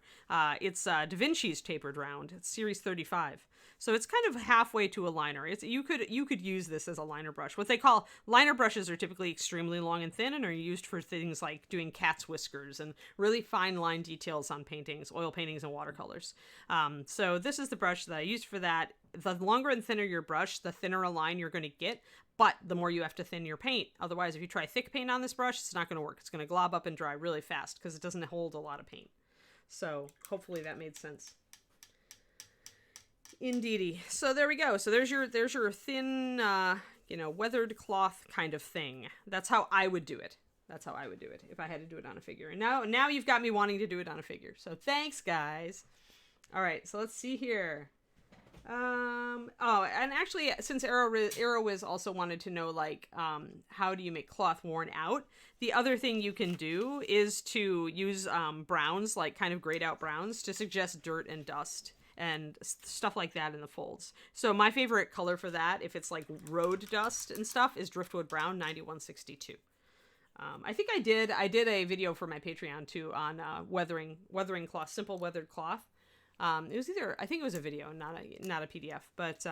It's Da Vinci's tapered round. It's series 35. So it's kind of halfway to a liner. You could use this as a liner brush. What they call liner brushes are typically extremely long and thin and are used for things like doing cat's whiskers and really fine line details on paintings, oil paintings, and watercolors. So this is the brush that I used for that. The longer and thinner your brush, the thinner a line you're going to get, but the more you have to thin your paint. Otherwise, if you try thick paint on this brush, it's not going to work. It's going to glob up and dry really fast because it doesn't hold a lot of paint. So hopefully that made sense. Indeedy. So there we go. So there's your thin, weathered cloth kind of thing. That's how I would do it. That's how I would do it if I had to do it on a figure. And now you've got me wanting to do it on a figure. So thanks, guys. All right. So let's see here. And actually, since AeroWiz also wanted to know, how do you make cloth worn out? The other thing you can do is to use browns, like kind of grayed out browns, to suggest dirt and dust and stuff like that in the folds. So my favorite color for that, if it's like road dust and stuff, is Driftwood Brown 9162. I think I did a video for my Patreon too on weathering cloth, simple weathered cloth. I think it was a video, not a PDF, but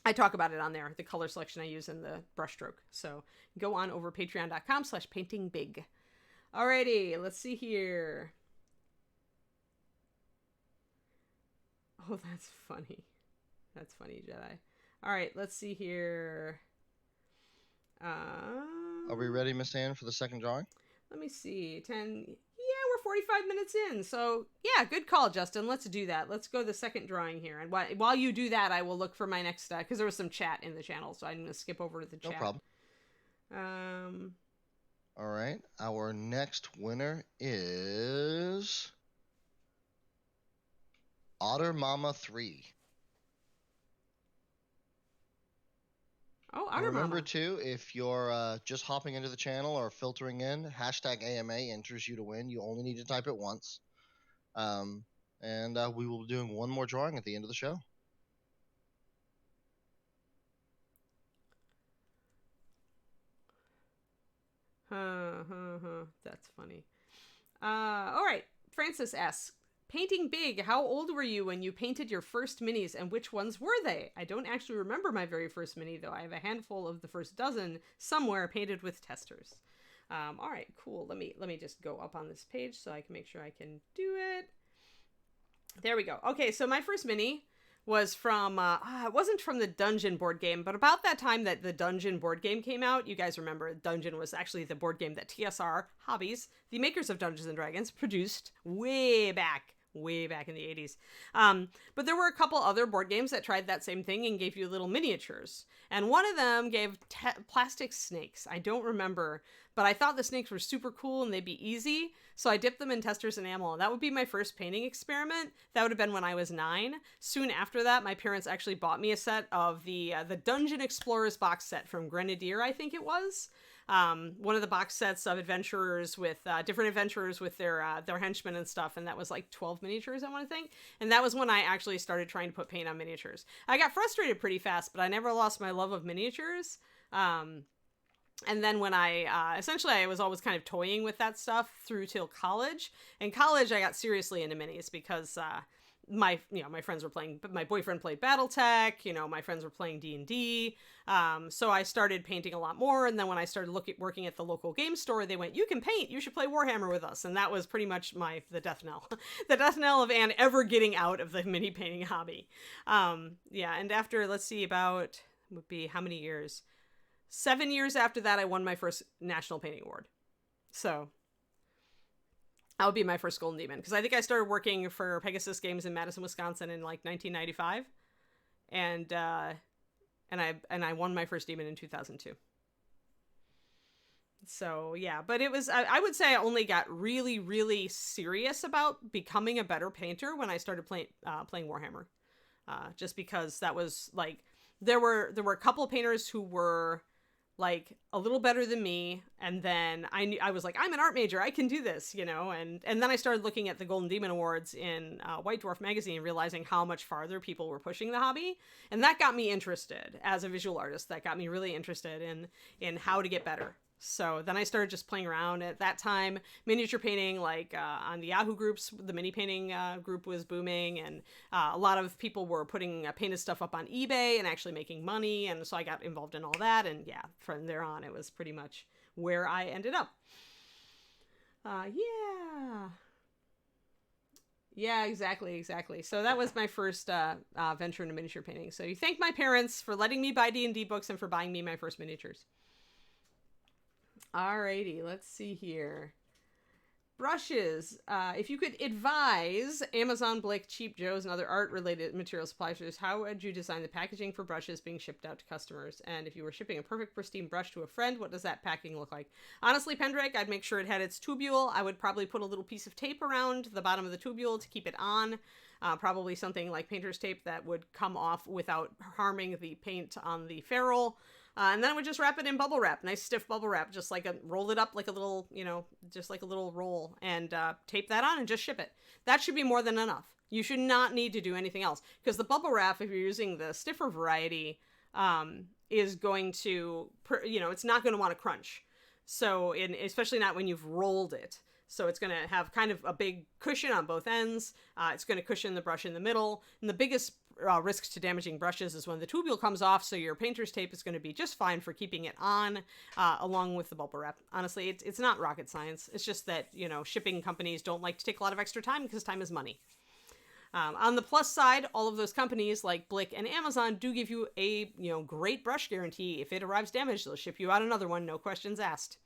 I talk about it on there, the color selection I use in the brushstroke. So go on over patreon.com/paintingbig. Alrighty, let's see here. Oh, that's funny. That's funny, Jedi. All right, let's see here. Are we ready, Miss Ann, for the second drawing? Let me see. 10. Yeah, we're 45 minutes in. So, yeah, good call, Justin. Let's do that. Let's go to the second drawing here. And while you do that, I will look for my next, because there was some chat in the channel, so I'm going to skip over to the chat. No problem. All right. Our next winner is Otter Mama 3. Oh, Otter Remember Mama. too, if you're just hopping into the channel or filtering in, #AMA enters you to win. You only need to type it once. And we will be doing one more drawing at the end of the show. That's funny. All right. Francis asks, painting big, how old were you when you painted your first minis, and which ones were they? I don't actually remember my very first mini, though. I have a handful of the first dozen somewhere painted with testers. All right, cool. Let me just go up on this page so I can make sure I can do it. There we go. Okay, so my first mini was from, it wasn't from the Dungeon board game, but about that time that the Dungeon board game came out, you guys remember Dungeon was actually the board game that TSR Hobbies, the makers of Dungeons and Dragons, produced way back in the 80s. But there were a couple other board games that tried that same thing and gave you little miniatures. And one of them gave plastic snakes. I don't remember, but I thought the snakes were super cool and they'd be easy. So I dipped them in testers enamel. And that would be my first painting experiment. That would have been when I was 9. Soon after that, my parents actually bought me a set of the Dungeon Explorers box set from Grenadier, I think it was. One of the box sets of adventurers with different adventurers with their henchmen and stuff, and that was like 12 miniatures, I want to think. And that was when I actually started trying to put paint on miniatures. I got frustrated pretty fast, but I never lost my love of miniatures. And then when essentially I was always kind of toying with that stuff through till college. In college, I got seriously into minis because my friends were playing, my boyfriend played BattleTech, my friends were playing D&D. So I started painting a lot more. And then when I started working at the local game store, they went, you can paint, you should play Warhammer with us. And that was pretty much the death knell, the death knell of Anne ever getting out of the mini painting hobby. And after, let's see, about, would be how many years? 7 years after that, I won my first National Painting Award. So that would be my first Golden Demon, because I think I started working for Pegasus Games in Madison, Wisconsin in like 1995, and I won my first Demon in 2002. So yeah, but it was, I would say I only got really, really serious about becoming a better painter when I started playing Warhammer. just because that was like, there were a couple of painters who were like a little better than me, and then I was like, I'm an art major, I can do this, you know, and then I started looking at the Golden Demon Awards in White Dwarf magazine, realizing how much farther people were pushing the hobby, and that got me interested as a visual artist. That got me really interested in how to get better. So then I started just playing around. At that time, miniature painting, like on the Yahoo groups, the mini painting group was booming, and a lot of people were putting painted stuff up on eBay and actually making money, and so I got involved in all that, and yeah, from there on, it was pretty much where I ended up. Yeah, exactly. So that was my first venture into miniature painting. So you thank my parents for letting me buy D&D books and for buying me my first miniatures. Alrighty, let's see here. Brushes. If you could advise Amazon, Blick, Cheap Joe's, and other art-related material suppliers, how would you design the packaging for brushes being shipped out to customers? And if you were shipping a perfect pristine brush to a friend, what does that packing look like? Honestly, Pendrake, I'd make sure it had its tubule. I would probably put a little piece of tape around the bottom of the tubule to keep it on. Probably something like painter's tape that would come off without harming the paint on the ferrule. And then I would just wrap it in bubble wrap, nice stiff bubble wrap, just like roll it up like a little, just like a little roll, and tape that on and just ship it. That should be more than enough. You should not need to do anything else, because the bubble wrap, if you're using the stiffer variety, is going to, it's not going to want to crunch. So, especially not when you've rolled it. So it's going to have kind of a big cushion on both ends. It's going to cushion the brush in the middle. And the biggest risks to damaging brushes is when the tubule comes off, so your painter's tape is going to be just fine for keeping it on, along with the bubble wrap. Honestly, it's not rocket science. It's just that, shipping companies don't like to take a lot of extra time because time is money. On the plus side, all of those companies like Blick and Amazon do give you a, great brush guarantee. If it arrives damaged, they'll ship you out another one, no questions asked.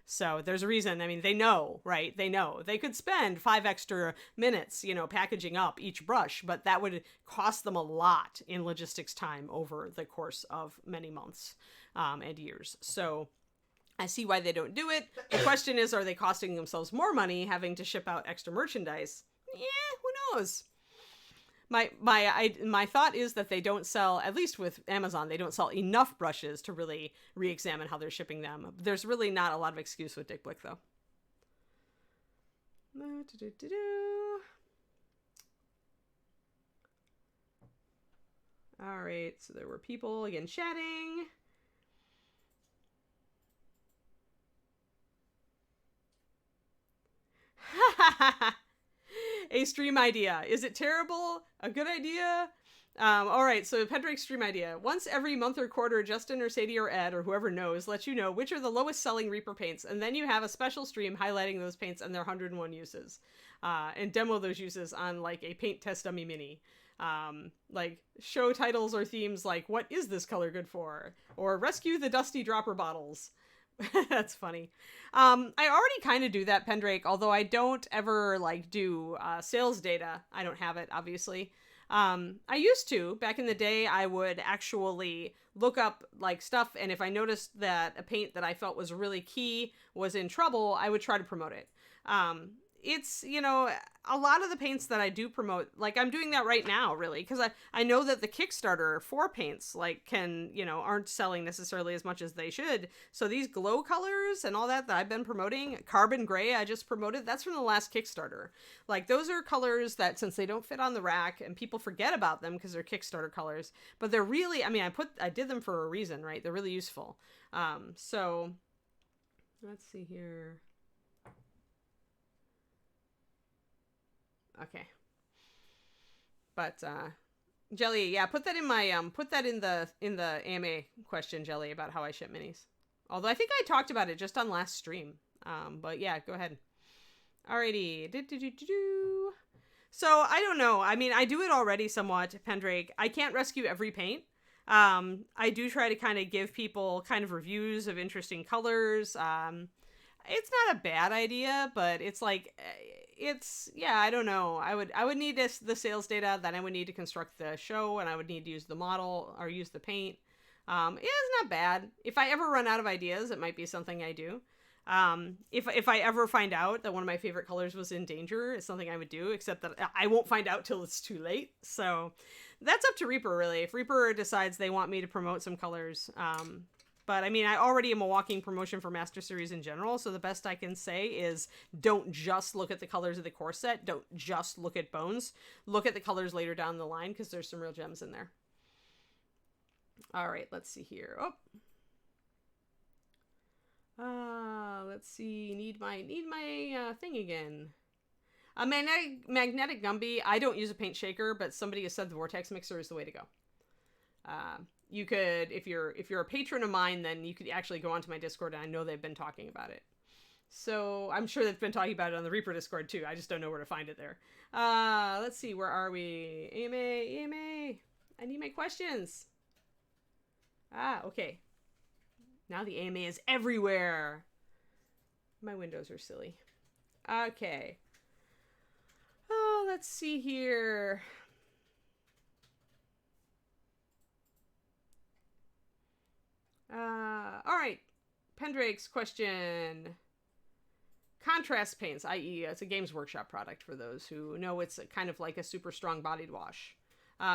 So there's a reason. I mean, they know, right? They know. They could spend 5 extra minutes, packaging up each brush, but that would cost them a lot in logistics time over the course of many months and years. So I see why they don't do it. The question is, are they costing themselves more money having to ship out extra merchandise? Yeah, who knows? My thought is that they don't sell, at least with Amazon, they don't sell enough brushes to really re-examine how they're shipping them. There's really not a lot of excuse with Dick Blick, though. All right, so there were people again chatting. A stream idea. Is it terrible? A good idea? All right, so Pendrake's stream idea. Once every month or quarter, Justin or Sadie or Ed or whoever knows lets you know which are the lowest selling Reaper paints, and then you have a special stream highlighting those paints and their 101 uses, and demo those uses on like a paint test dummy mini. Like show titles or themes like "What is this color good for?" or "Rescue the dusty dropper bottles." That's funny. I already kind of do that, Pendrake, although I don't ever do sales data. I don't have it, obviously. I used to. Back in the day, I would actually look up stuff, and if I noticed that a paint that I felt was really key was in trouble, I would try to promote it. It's, a lot of the paints that I do promote, I'm doing that right now, really, because I know that the Kickstarter for paints, aren't selling necessarily as much as they should. So these glow colors and all that I've been promoting, Carbon Gray I just promoted, that's from the last Kickstarter. Those are colors that, since they don't fit on the rack and people forget about them because they're Kickstarter colors, but they're really, I did them for a reason, right? They're really useful. So let's see here. Okay. But Jelly, yeah, put that in my put that in the AMA question, Jelly, about how I ship minis. Although I think I talked about it just on last stream. But yeah, go ahead. Alrighty. So I don't know. I do it already somewhat, Pendrake. I can't rescue every paint. I do try to kind of give people kind of reviews of interesting colors. It's not a bad idea, but it's I don't know. I would need the sales data, then I would need to construct the show, and I would need to use the model or use the paint. It's not bad. If I ever run out of ideas, it might be something I do. If I ever find out that one of my favorite colors was in danger, it's something I would do, except that I won't find out till it's too late. So that's up to Reaper, really. If Reaper decides they want me to promote some colors, but I mean, I already am a walking promotion for Master Series in general, so the best I can say is don't just look at the colors of the core set. Don't just look at bones. Look at the colors later down the line, because there's some real gems in there. All right, let's see here. Let's see. Need my thing again. A magnetic Gumby. I don't use a paint shaker, but somebody has said the Vortex Mixer is the way to go. You could, if you're a patron of mine, then you could actually go onto my Discord, and I know they've been talking about it. So I'm sure they've been talking about it on the Reaper Discord too. I just don't know where to find it there. Let's see, where are we? AMA, I need my questions. Okay. Now the AMA is everywhere. My windows are silly. Okay. Let's see here. All right. Pendrake's question. Contrast paints, i.e. it's a Games Workshop product for those who know. It's kind of like a super strong bodied wash.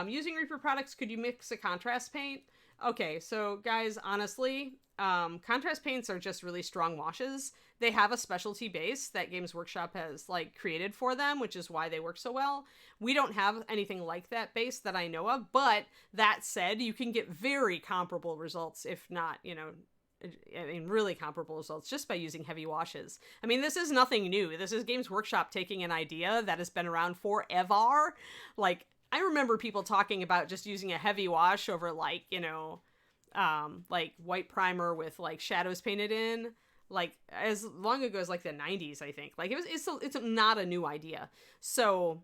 Using Reaper products, could you mix a contrast paint? Okay, so guys, honestly, contrast paints are just really strong washes. They have a specialty base that Games Workshop has created for them, which is why they work so well. We don't have anything like that base that I know of, but that said, you can get very comparable results, if not, really comparable results just by using heavy washes. I mean, this is nothing new. This is Games Workshop taking an idea that has been around forever. I remember people talking about just using a heavy wash over white primer with shadows painted in, as long ago as the 90s, I think. It's not a new idea. So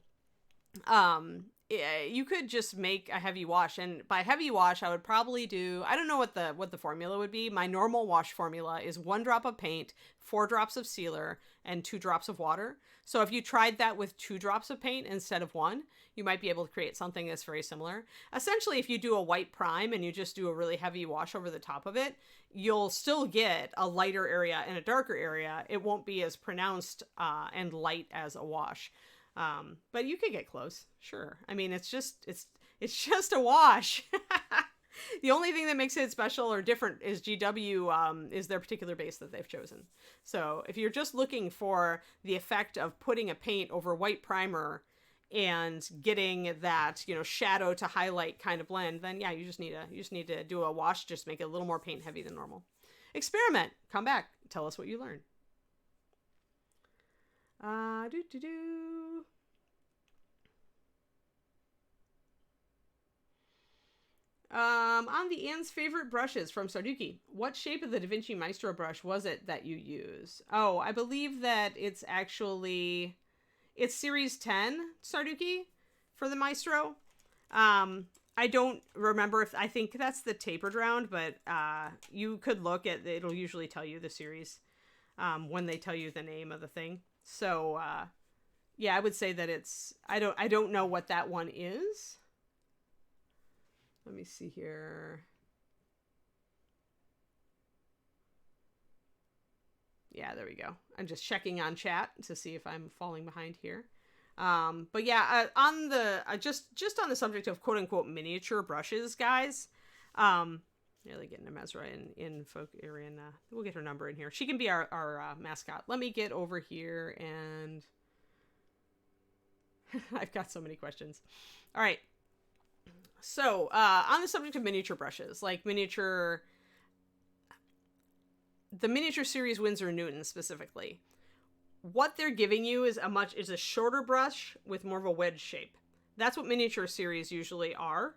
you could just make a heavy wash, and by heavy wash I would probably do, I don't know what the formula would be. My normal wash formula is 1 drop of paint, 4 drops of sealer, and 2 drops of water. So if you tried that with 2 drops of paint instead of 1, you might be able to create something that's very similar. Essentially, if you do a white prime and you just do a really heavy wash over the top of it, you'll still get a lighter area and a darker area. It won't be as pronounced and light as a wash. But you could get close. Sure. I mean, it's just a wash. The only thing that makes it special or different is GW is their particular base that they've chosen. So if you're just looking for the effect of putting a paint over white primer and getting that, shadow to highlight kind of blend, then yeah, you just need to do a wash, just make it a little more paint heavy than normal. Experiment. Come back. Tell us what you learned. On the Anne's favorite brushes from Sarduki, what shape of the Da Vinci Maestro brush was it that you use? Oh, I believe that it's Series 10 Sarduki for the Maestro. I don't remember I think that's the tapered round, but you could look at, it'll usually tell you the series when they tell you the name of the thing. So, yeah, I would say that I don't know what that one is. Let me see here. Yeah, there we go. I'm just checking on chat to see if I'm falling behind here. But yeah, on the just on the subject of quote unquote miniature brushes, guys. Really getting a Mesra in folk area, and we'll get her number in here. She can be our mascot. Let me get over here, and I've got so many questions. All right. So, on the subject of miniature brushes, the miniature series Winsor Newton specifically, what they're giving you is a shorter brush with more of a wedge shape. That's what miniature series usually are.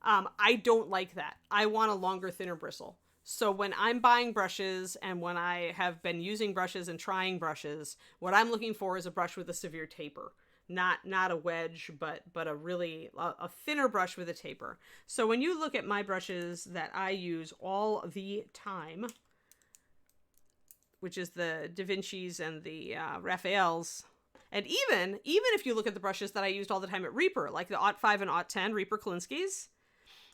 I don't like that. I want a longer, thinner bristle. So when I'm buying brushes and when I have been using brushes and trying brushes, what I'm looking for is a brush with a severe taper. Not a wedge, but a thinner brush with a taper. So when you look at my brushes that I use all the time, which is the Da Vinci's and the Raphael's, and even if you look at the brushes that I used all the time at Reaper, like the Aught 5 and Aught 10 Reaper Kolinsky's,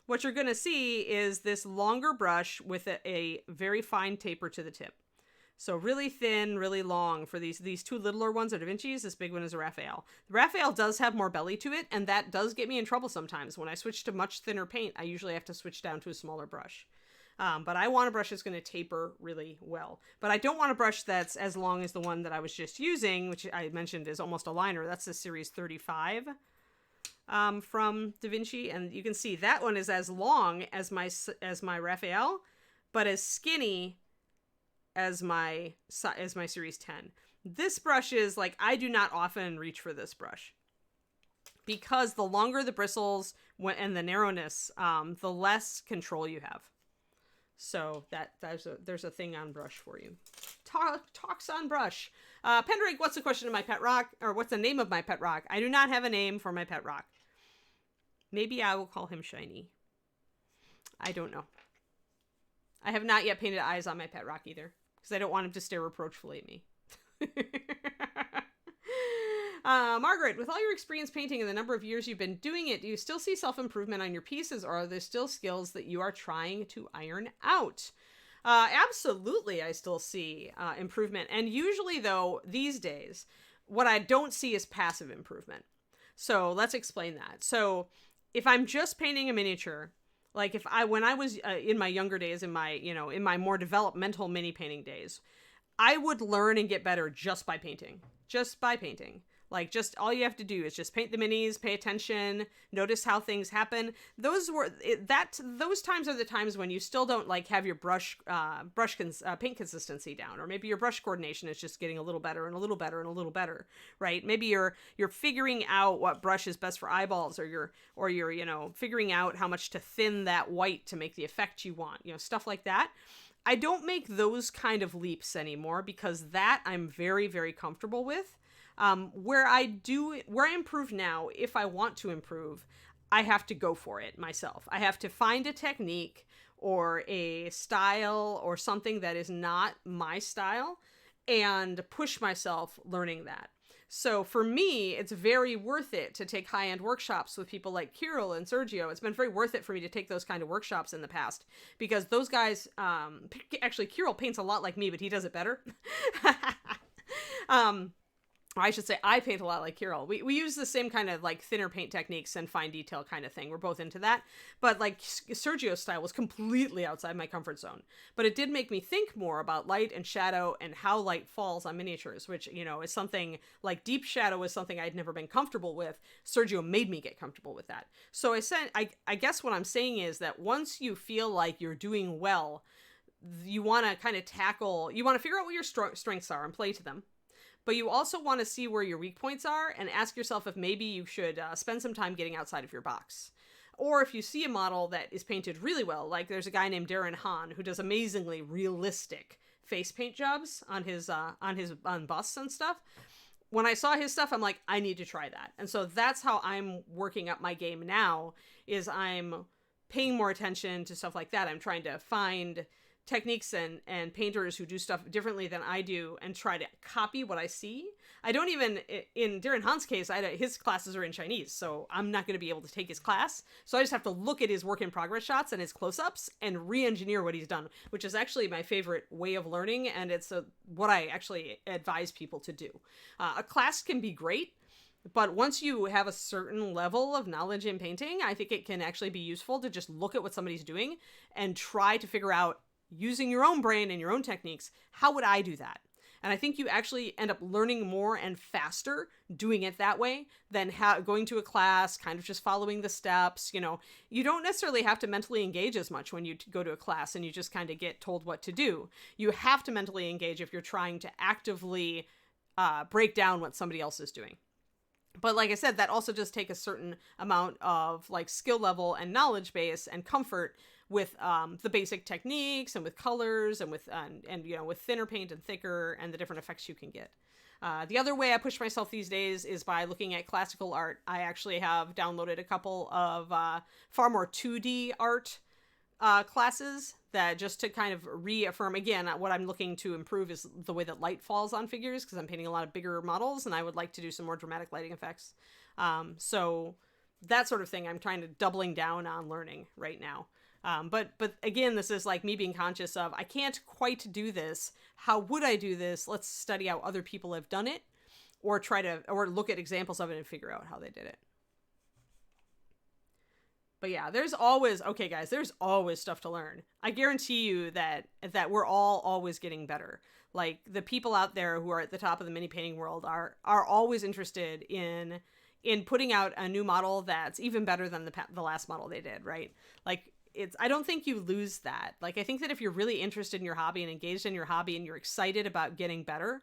what you're going to see is this longer brush with a very fine taper to the tip. So really thin, really long for these two littler ones are Da Vinci's. This big one is a Raphael. Raphael does have more belly to it, and that does get me in trouble sometimes. When I switch to much thinner paint, I usually have to switch down to a smaller brush. But I want a brush that's going to taper really well. But I don't want a brush that's as long as the one that I was just using, which I mentioned is almost a liner. That's the Series 35 from Da Vinci. And you can see that one is as long as my Raphael, but as skinny as my Series 10. This brush is like, I do not often reach for this brush because the longer the bristles and the narrowness, the less control you have. So there's a thing on brush for you. Talks on brush. Pendrake, what's the question of my pet rock? Or what's the name of my pet rock? I do not have a name for my pet rock. Maybe I will call him Shiny. I don't know. I have not yet painted eyes on my pet rock either, because I don't want him to stare reproachfully at me. Margaret, with all your experience painting and the number of years you've been doing it, do you still see self-improvement on your pieces, or are there still skills that you are trying to iron out? Absolutely, I still see improvement. And usually, though, these days, what I don't see is passive improvement. So let's explain that. So if I'm just painting a miniature, like when I was in my younger days, in my more developmental mini painting days, I would learn and get better just by painting. Like, just all you have to do is just paint the minis, pay attention, notice how things happen. Those times are the times when you still don't like have your paint consistency down, or maybe your brush coordination is just getting a little better and a little better and a little better, right? Maybe you're figuring out what brush is best for eyeballs, or you're figuring out how much to thin that white to make the effect you want, stuff like that. I don't make those kind of leaps anymore, because that I'm very, very comfortable with. Where I improve now, if I want to improve, I have to go for it myself. I have to find a technique or a style or something that is not my style and push myself learning that. So for me, it's very worth it to take high-end workshops with people like Kirill and Sergio. It's been very worth it for me to take those kind of workshops in the past, because those guys, actually Kirill paints a lot like me, but he does it better. I should say I paint a lot like Kirill. We use the same kind of like thinner paint techniques and fine detail kind of thing. We're both into that. But like Sergio's style was completely outside my comfort zone. But it did make me think more about light and shadow and how light falls on miniatures, which, is something like deep shadow is something I'd never been comfortable with. Sergio made me get comfortable with that. So I guess what I'm saying is that once you feel like you're doing well, you want to kind of figure out what your strengths are and play to them. But you also want to see where your weak points are and ask yourself if maybe you should spend some time getting outside of your box. Or if you see a model that is painted really well, like there's a guy named Darren Hahn who does amazingly realistic face paint jobs on busts and stuff. When I saw his stuff, I'm like, I need to try that. And so that's how I'm working up my game now, is I'm paying more attention to stuff like that. I'm trying to find techniques and painters who do stuff differently than I do and try to copy what I see. I don't even, in Darren Hahn's case, his classes are in Chinese, so I'm not going to be able to take his class. So I just have to look at his work in progress shots and his close-ups and re-engineer what he's done, which is actually my favorite way of learning, and it's what I actually advise people to do. A class can be great, but once you have a certain level of knowledge in painting, I think it can actually be useful to just look at what somebody's doing and try to figure out, using your own brain and your own techniques, how would I do that? And I think you actually end up learning more and faster doing it that way than going to a class, kind of just following the steps. You don't necessarily have to mentally engage as much when you go to a class and you just kind of get told what to do. You have to mentally engage if you're trying to actively break down what somebody else is doing. But like I said, that also does take a certain amount of like skill level and knowledge base and comfort with the basic techniques and with colors and with with thinner paint and thicker and the different effects you can get. The other way I push myself these days is by looking at classical art. I actually have downloaded a couple of far more 2D art classes that just to kind of reaffirm, again, what I'm looking to improve is the way that light falls on figures, because I'm painting a lot of bigger models and I would like to do some more dramatic lighting effects. So that sort of thing I'm trying to doubling down on learning right now. But again, this is like me being conscious of, I can't quite do this. How would I do this? Let's study how other people have done it, or look at examples of it and figure out how they did it. But yeah, there's always stuff to learn. I guarantee you that we're all always getting better. Like the people out there who are at the top of the mini painting world are always interested in putting out a new model that's even better than the last model they did, right? Like I don't think you lose that. Like I think that if you're really interested in your hobby and engaged in your hobby and you're excited about getting better,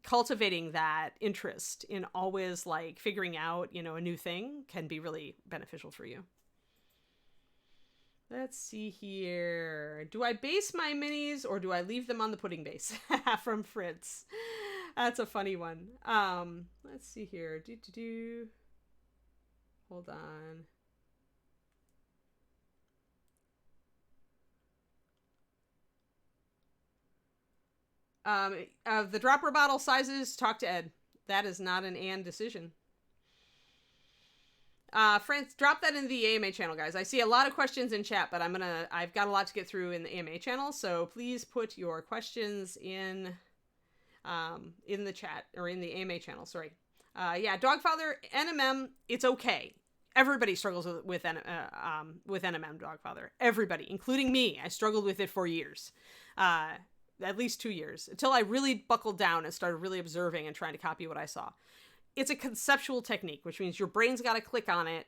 cultivating that interest in always like figuring out, a new thing can be really beneficial for you. Let's see here. Do I base my minis or do I leave them on the pudding base? From Fritz. That's a funny one. Let's see here. Hold on. The dropper bottle sizes, talk to Ed. That is not an and decision. France, drop that in the AMA channel, guys. I see a lot of questions in chat, but I've got a lot to get through in the AMA channel, so please put your questions in the chat, or in the AMA channel, sorry. Yeah, Dogfather, NMM, it's okay. Everybody struggles with NMM Dogfather. Everybody, including me. I struggled with it for years. At least 2 years, until I really buckled down and started really observing and trying to copy what I saw. It's a conceptual technique, which means your brain's got to click on it.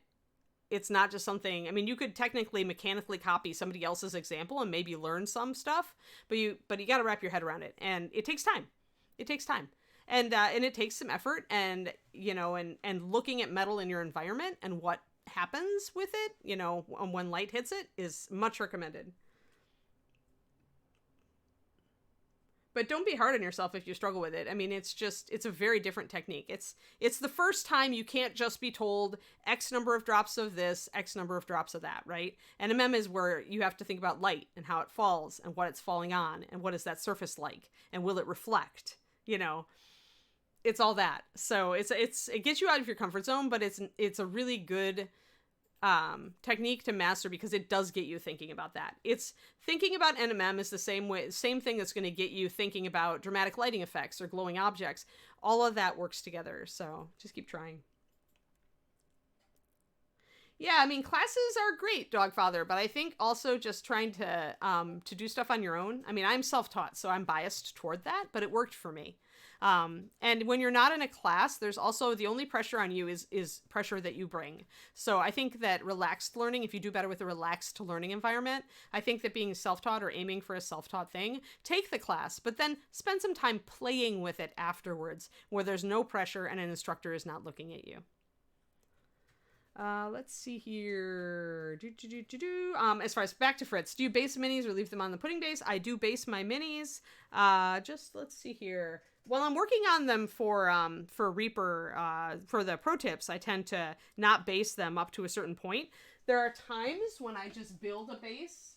It's not just something, I mean, you could technically mechanically copy somebody else's example and maybe learn some stuff, but you got to wrap your head around it. And it takes time. It takes time. And it takes some effort, and, and looking at metal in your environment and what happens with it, when light hits it, is much recommended. But don't be hard on yourself if you struggle with it. I mean, it's a very different technique. It's the first time you can't just be told X number of drops of this, X number of drops of that, right? NMM is where you have to think about light and how it falls and what it's falling on and what is that surface like and will it reflect, It's all that. So it gets you out of your comfort zone, but it's a really good technique to master because it does get you thinking about that. It's thinking about NMM is the same thing that's going to get you thinking about dramatic lighting effects or glowing objects. All of that works together. So just keep trying. Yeah, I mean, classes are great, Dogfather, but I think also just trying to do stuff on your own. I mean, I'm self-taught, so I'm biased toward that, but it worked for me. And when you're not in a class, there's also the only pressure on you is pressure that you bring. So I think that relaxed learning, if you do better with a relaxed learning environment, I think that being self-taught or aiming for a self-taught thing, take the class, but then spend some time playing with it afterwards where there's no pressure and an instructor is not looking at you. Let's see here. As far as back to Fritz, do you base minis or leave them on the pudding base? I do base my minis. Let's see here. While I'm working on them for Reaper, for the pro tips, I tend to not base them up to a certain point. There are times when I just build a base.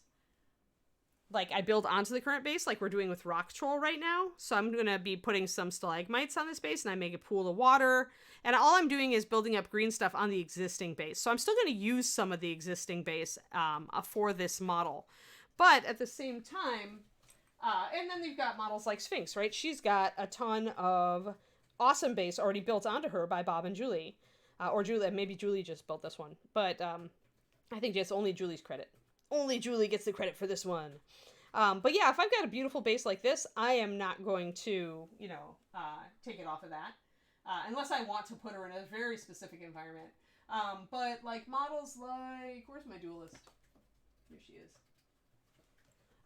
Like I build onto the current base, like we're doing with Rock Troll right now. So I'm going to be putting some stalagmites on this base and I make a pool of water. And all I'm doing is building up green stuff on the existing base. So I'm still going to use some of the existing base for this model. But at the same time, and then you've got models like Sphinx, right? She's got a ton of awesome base already built onto her by Bob and Julie. Or Julie, maybe Julie just built this one. But I think it's only Julie's credit. Only Julie gets the credit for this one. But yeah, if I've got a beautiful base like this, I am not going to, take it off of that. Unless I want to put her in a very specific environment. But like models like, where's my duelist? Here she is.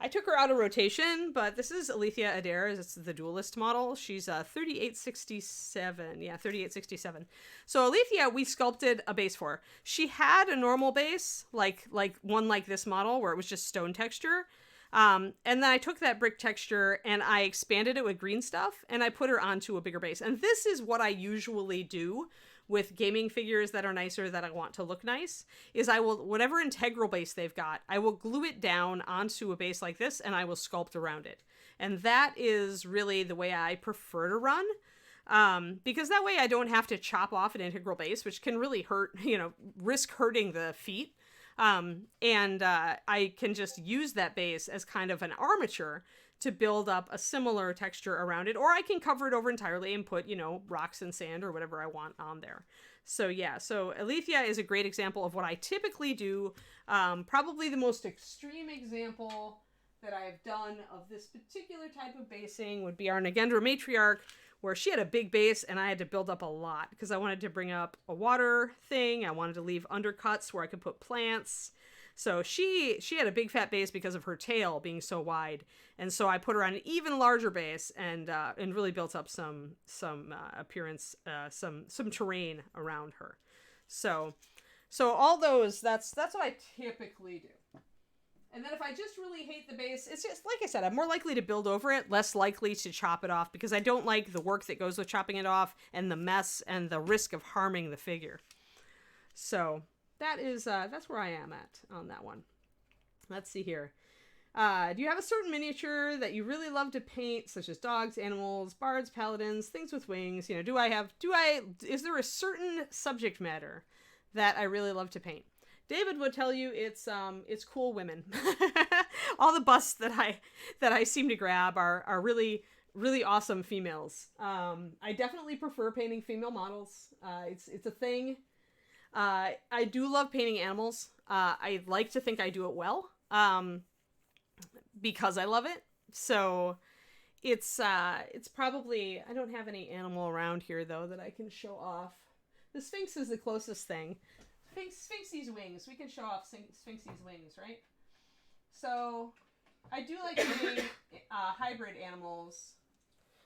I took her out of rotation, but this is Alethea Adair. It's the duelist model. She's 3867. Yeah, 3867. So Alethea, we sculpted a base for her. She had a normal base, like one like this model, where it was just stone texture. And then I took that brick texture and I expanded it with green stuff, and I put her onto a bigger base. And this is what I usually do with gaming figures that are nicer, that I want to look nice, is I will, whatever integral base they've got, I will glue it down onto a base like this and I will sculpt around it. And that is really the way I prefer to run. Because that way I don't have to chop off an integral base, which can really hurt, risk hurting the feet. I can just use that base as kind of an armature to build up a similar texture around it, or I can cover it over entirely and put, rocks and sand or whatever I want on there. So yeah, so Alethea is a great example of what I typically do. Probably the most extreme example that I've done of this particular type of basing would be our Nagendra Matriarch, where she had a big base and I had to build up a lot because I wanted to bring up a water thing. I wanted to leave undercuts where I could put plants. So she had a big fat base because of her tail being so wide, and so I put her on an even larger base and really built up some appearance, some terrain around her. So all those, that's what I typically do. And then if I just really hate the base, it's just, like I said, I'm more likely to build over it, less likely to chop it off, because I don't like the work that goes with chopping it off and the mess and the risk of harming the figure. So that's where I am at on that one. Let's see here. Do you have a certain miniature that you really love to paint, such as dogs, animals, bards, paladins, things with wings? Is there a certain subject matter that I really love to paint? David would tell you it's cool women. All the busts that I seem to grab are really, really awesome females. I definitely prefer painting female models. It's a thing. I do love painting animals. I like to think I do it well, because I love it. So it's probably, I don't have any animal around here though that I can show off. The Sphinx is the closest thing. Sphinxy's wings. We can show off Sphinxy's wings, right? So I do like doing hybrid animals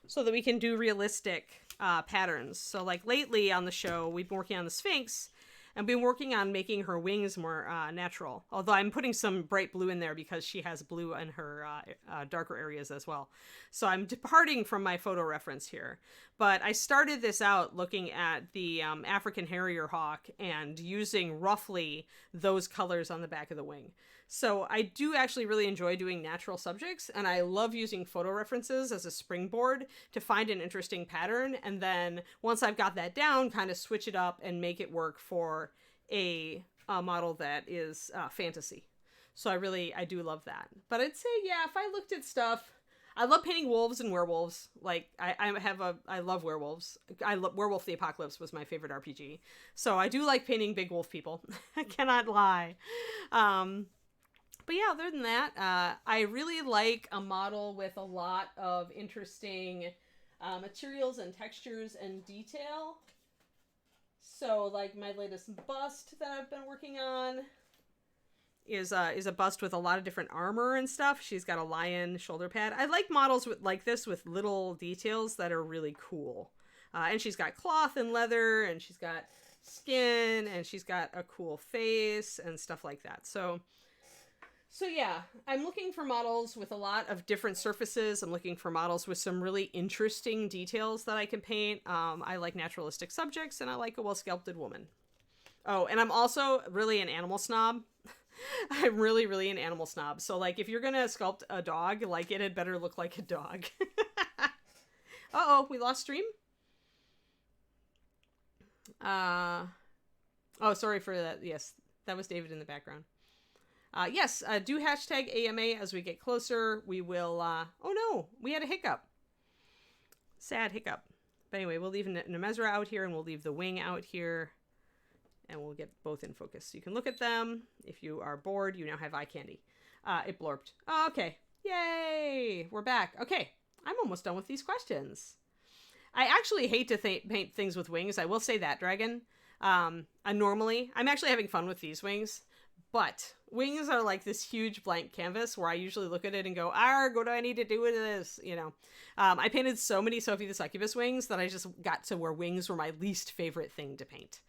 so that we can do realistic patterns. So like lately on the show, we've been working on the Sphinx and been working on making her wings more natural. Although I'm putting some bright blue in there because she has blue in her darker areas as well. So I'm departing from my photo reference here. But I started this out looking at the African Harrier hawk and using roughly those colors on the back of the wing. So I do actually really enjoy doing natural subjects, and I love using photo references as a springboard to find an interesting pattern, and then once I've got that down, kind of switch it up and make it work for a model that is fantasy. So I do love that. But I'd say, yeah, if I looked at stuff, I love painting wolves and werewolves. Like I love werewolves. Werewolf the Apocalypse was my favorite RPG. So I do like painting big wolf people. I cannot lie. But yeah, other than that, I really like a model with a lot of interesting materials and textures and detail. So like my latest bust that I've been working on is a bust with a lot of different armor and stuff. She's got a lion shoulder pad. I like models like this with little details that are really cool. And she's got cloth and leather, and she's got skin, and she's got a cool face and stuff like that. So yeah, I'm looking for models with a lot of different surfaces. I'm looking for models with some really interesting details that I can paint. I like naturalistic subjects, and I like a well-sculpted woman. Oh, and I'm also really an animal snob. I'm really, really an animal snob. So, like, if you're gonna sculpt a dog, like, it had better look like a dog. Uh-oh, we lost stream? Oh, sorry for that. Yes, that was David in the background. Yes, do hashtag AMA as we get closer. We will, oh no, we had a hiccup. Sad hiccup. But anyway, we'll leave Nemezra out here, and we'll leave the wing out here, and we'll get both in focus. So you can look at them. If you are bored, you now have eye candy. It blurped. Oh, okay. Yay! We're back. Okay, I'm almost done with these questions. I actually hate to paint things with wings. I will say that, Dragon. I'm actually having fun with these wings. But wings are like this huge blank canvas where I usually look at it and go, arg, what do I need to do with this? I painted so many Sophie the Succubus wings that I just got to where wings were my least favorite thing to paint.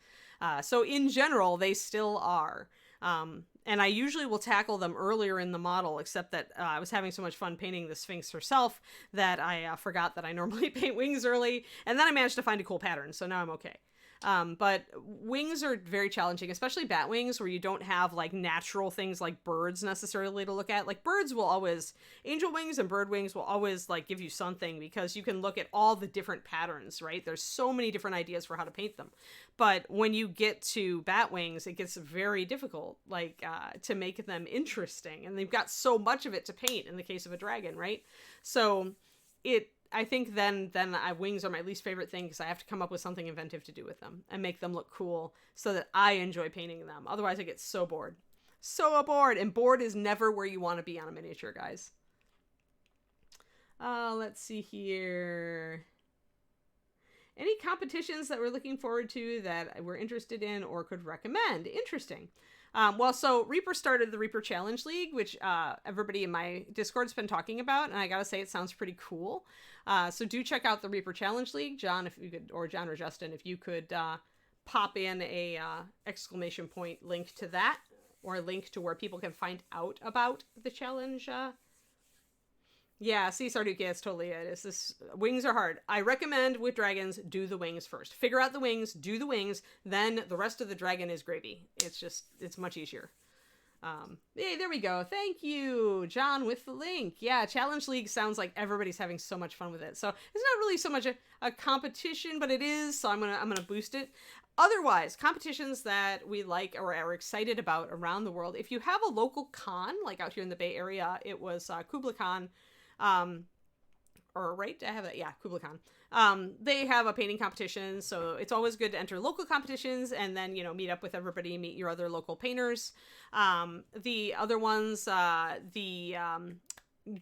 So in general, they still are. And I usually will tackle them earlier in the model, except that I was having so much fun painting the Sphinx herself that I forgot that I normally paint wings early. And then I managed to find a cool pattern, so now I'm okay. But wings are very challenging, especially bat wings, where you don't have like natural things like birds necessarily to look at. Like birds will always, angel wings and bird wings will always like give you something because you can look at all the different patterns, right? There's so many different ideas for how to paint them. But when you get to bat wings, it gets very difficult, like to make them interesting. And they've got so much of it to paint in the case of a dragon, right? So I think then wings are my least favorite thing because I have to come up with something inventive to do with them and make them look cool so that I enjoy painting them. Otherwise, I get so bored. So bored. And bored is never where you want to be on a miniature, guys. Let's see here. Any competitions that we're looking forward to that we're interested in or could recommend? Interesting. Well, so Reaper started the Reaper Challenge League, which everybody in my Discord's been talking about, and I gotta say it sounds pretty cool. So do check out the Reaper Challenge League, John, if you could, or John or Justin, if you could pop in a exclamation point link to that, or a link to where people can find out about the challenge. Yeah, see, Sarduke, that's totally it. It's this, wings are hard. I recommend with dragons, do the wings first. Figure out the wings, do the wings, then the rest of the dragon is gravy. It's much easier. Hey, there we go. Thank you, John, with the link. Yeah, Challenge League sounds like everybody's having so much fun with it. So it's not really so much a competition, but it is, so I'm gonna boost it. Otherwise, competitions that we like or are excited about around the world. If you have a local con, like out here in the Bay Area, it was Kubla Khan. Or right, I have that. Yeah, Kubla Khan. They have a painting competition, so it's always good to enter local competitions and then, meet up with everybody, meet your other local painters. The other ones,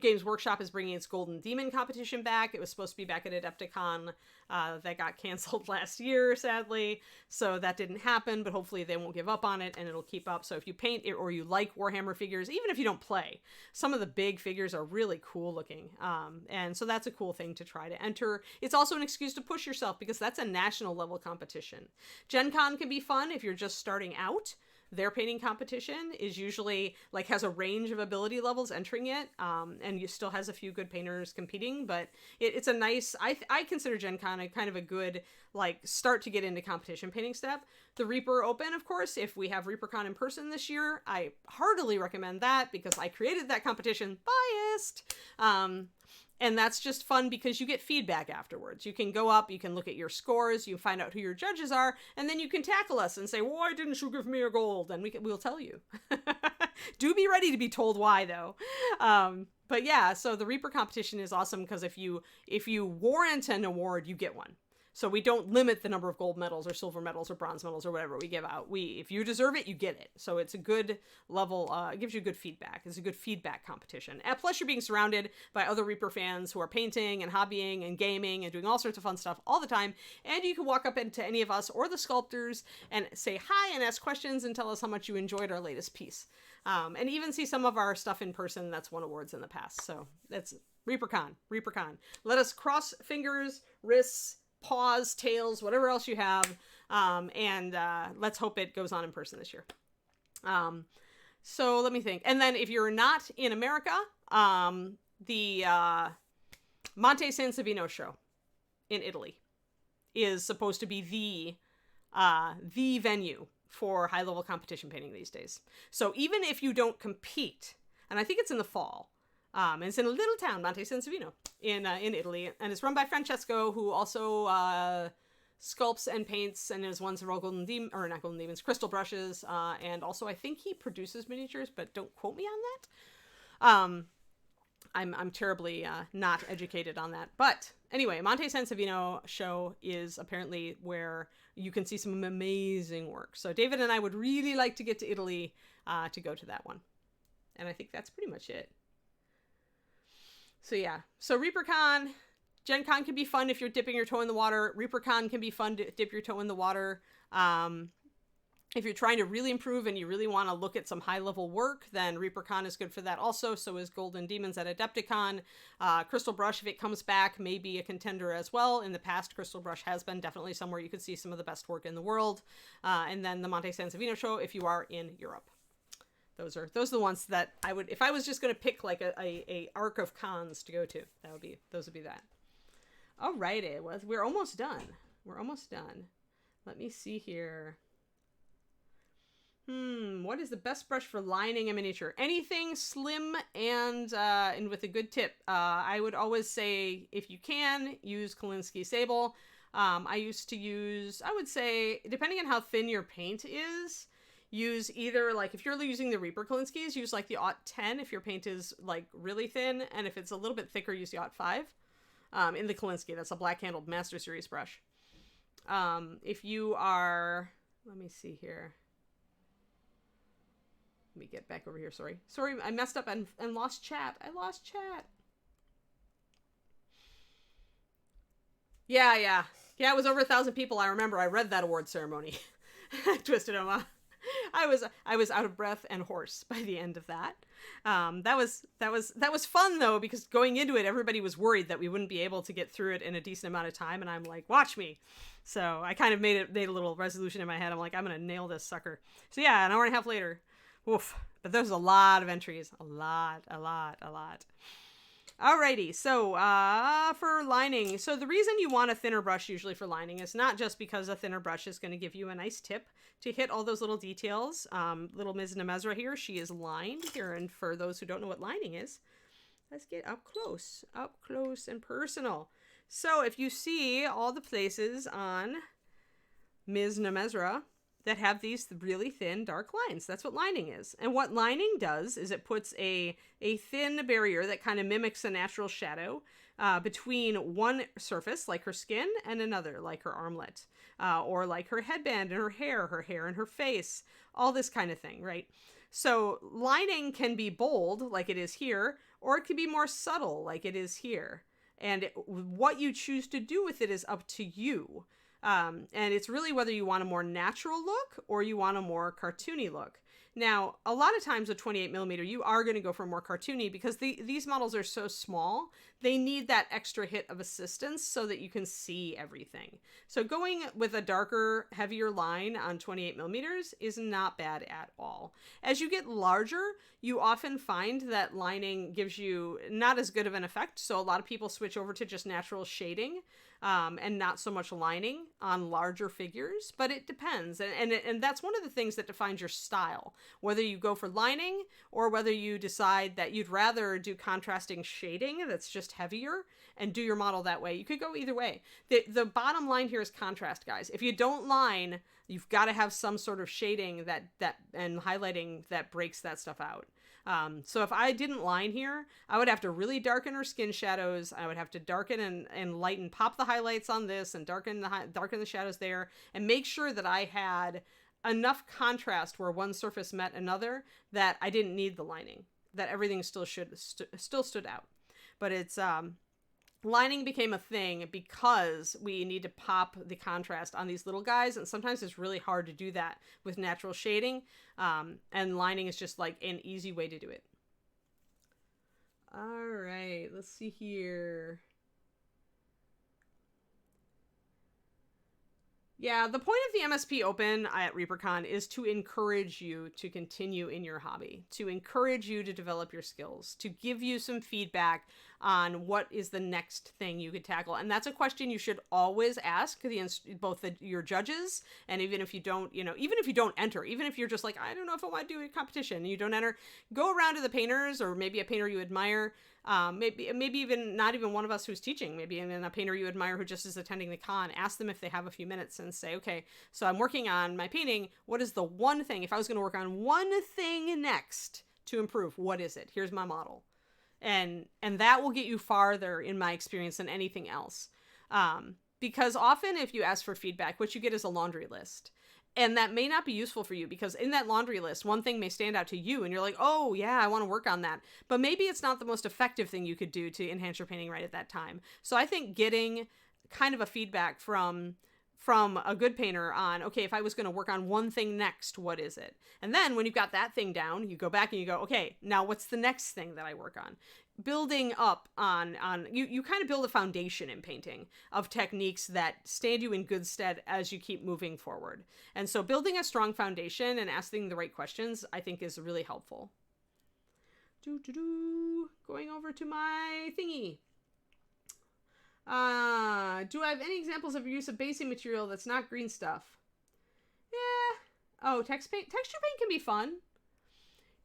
Games Workshop is bringing its Golden Demon competition back. It was supposed to be back at Adepticon. That got canceled last year, sadly. So that didn't happen, but hopefully they won't give up on it and it'll keep up. So if you paint it or you like Warhammer figures, even if you don't play, some of the big figures are really cool looking. And so that's a cool thing to try to enter. It's also an excuse to push yourself because that's a national level competition. Gen Con can be fun if you're just starting out. Their painting competition is usually has a range of ability levels entering it, and you still has a few good painters competing, but it's a nice, I consider Gen Con a kind of a good start to get into competition painting step. The Reaper Open, of course, if we have ReaperCon in person this year, I heartily recommend that because I created that competition, biased. And that's just fun because you get feedback afterwards. You can go up, you can look at your scores, you find out who your judges are, and then you can tackle us and say, why didn't you give me a gold? And we'll tell you. Do be ready to be told why, though. But yeah, so the Reaper competition is awesome because if you warrant an award, you get one. So we don't limit the number of gold medals or silver medals or bronze medals or whatever we give out. If you deserve it, you get it. So it's a good level, it gives you good feedback. It's a good feedback competition. And plus you're being surrounded by other Reaper fans who are painting and hobbying and gaming and doing all sorts of fun stuff all the time. And you can walk up into any of us or the sculptors and say hi and ask questions and tell us how much you enjoyed our latest piece. And even see some of our stuff in person that's won awards in the past. So that's ReaperCon. Let us cross fingers, wrists, paws, tails, whatever else you have, and let's hope it goes on in person this year. So let me think. And then if you're not in America, the Monte San Savino show in Italy is supposed to be the venue for high-level competition painting these days. So even if you don't compete, and I think it's in the fall, it's in a little town, Monte San Savino, in Italy, and it's run by Francesco, who also sculpts and paints and is one several crystal brushes, and also I think he produces miniatures, but don't quote me on that. I'm terribly not educated on that, but anyway, Monte San Savino show is apparently where you can see some amazing work. So David and I would really like to get to Italy to go to that one, and I think that's pretty much it. So yeah, so ReaperCon, Gen Con can be fun if you're dipping your toe in the water. ReaperCon can be fun to dip your toe in the water. If you're trying to really improve and you really want to look at some high-level work, then ReaperCon is good for that also. So is Golden Demons at Adepticon. Crystal Brush, if it comes back, may be a contender as well. In the past, Crystal Brush has been definitely somewhere you could see some of the best work in the world. And then the Monte San Savino show if you are in Europe. Those are the ones that I would, if I was just going to pick a arc of cons to go to, those would be that. Alrighty, we're almost done. Let me see here. What is the best brush for lining a miniature? Anything slim and with a good tip. I would always say, if you can, use Kolinsky Sable. I used to use, I would say, depending on how thin your paint is, use either, like, if you're using the Reaper Kolinskys, use like the Aught 10 if your paint is like really thin, and if it's a little bit thicker, use the Aught 5. In the Kolinsky, that's a black handled Master Series brush. If you are, let me see here. Let me get back over here. Sorry, I messed up and lost chat. I lost chat. Yeah. It was over 1,000 people. I remember. I read that award ceremony. Twisted Oma. I was out of breath and hoarse by the end of that. That was fun though, because going into it, everybody was worried that we wouldn't be able to get through it in a decent amount of time, and I'm like, watch me. So I kind of made a little resolution in my head. I'm like, I'm gonna nail this sucker. So yeah, an hour and a half later. Oof. But there's a lot of entries. A lot. Alrighty, so for lining. So the reason you want a thinner brush usually for lining is not just because a thinner brush is going to give you a nice tip to hit all those little details. Little Ms. Nemezra here, she is lined here. And for those who don't know what lining is, let's get up close and personal. So if you see all the places on Ms. Nemezra that have these really thin, dark lines. That's what lining is. And what lining does is it puts a thin barrier that kind of mimics a natural shadow between one surface, like her skin, and another, like her armlet, or like her headband and her hair and her face, all this kind of thing, right? So lining can be bold, like it is here, or it can be more subtle, like it is here. And what you choose to do with it is up to you. And it's really whether you want a more natural look or you want a more cartoony look. Now, a lot of times with 28mm, you are going to go for more cartoony because these models are so small. They need that extra hit of assistance so that you can see everything. So going with a darker, heavier line on 28mm is not bad at all. As you get larger, you often find that lining gives you not as good of an effect. So a lot of people switch over to just natural shading. And not so much lining on larger figures, but it depends. And that's one of the things that defines your style, whether you go for lining or whether you decide that you'd rather do contrasting shading that's just heavier and do your model that way. You could go either way. The bottom line here is contrast, guys. If you don't line, you've got to have some sort of shading that and highlighting that breaks that stuff out. So if I didn't line here, I would have to really darken her skin shadows. I would have to darken and lighten, pop the highlights on this and darken the shadows there, and make sure that I had enough contrast where one surface met another that I didn't need the lining, that everything still stood out. But it's lining became a thing because we need to pop the contrast on these little guys, and sometimes it's really hard to do that with natural shading, and lining is just like an easy way to do it. All right, let's see here. Yeah, the point of the MSP Open at ReaperCon is to encourage you to continue in your hobby, to encourage you to develop your skills, to give you some feedback on what is the next thing you could tackle. And that's a question you should always ask your judges. And even if you don't, even if you don't enter, even if you're just like, I don't know if I want to do a competition and you don't enter, go around to the painters or maybe a painter you admire. Maybe even not even one of us who's teaching, maybe even a painter you admire who just is attending the con. Ask them if they have a few minutes and say, okay, so I'm working on my painting. What is the one thing, if I was going to work on one thing next to improve, what is it? Here's my model. And that will get you farther in my experience than anything else. Because often if you ask for feedback, what you get is a laundry list. And that may not be useful for you because in that laundry list, one thing may stand out to you and you're like, oh yeah, I want to work on that. But maybe it's not the most effective thing you could do to enhance your painting right at that time. So I think getting kind of a feedback from a good painter on, okay, if I was going to work on one thing next, what is it? And then when you've got that thing down, you go back and you go, okay, now what's the next thing that I work on? Building up on you kind of build a foundation in painting of techniques that stand you in good stead as you keep moving forward. And so building a strong foundation and asking the right questions, I think, is really helpful. Going over to my thingy. Do I have any examples of your use of basing material that's not green stuff? Yeah. Oh, texture paint can be fun.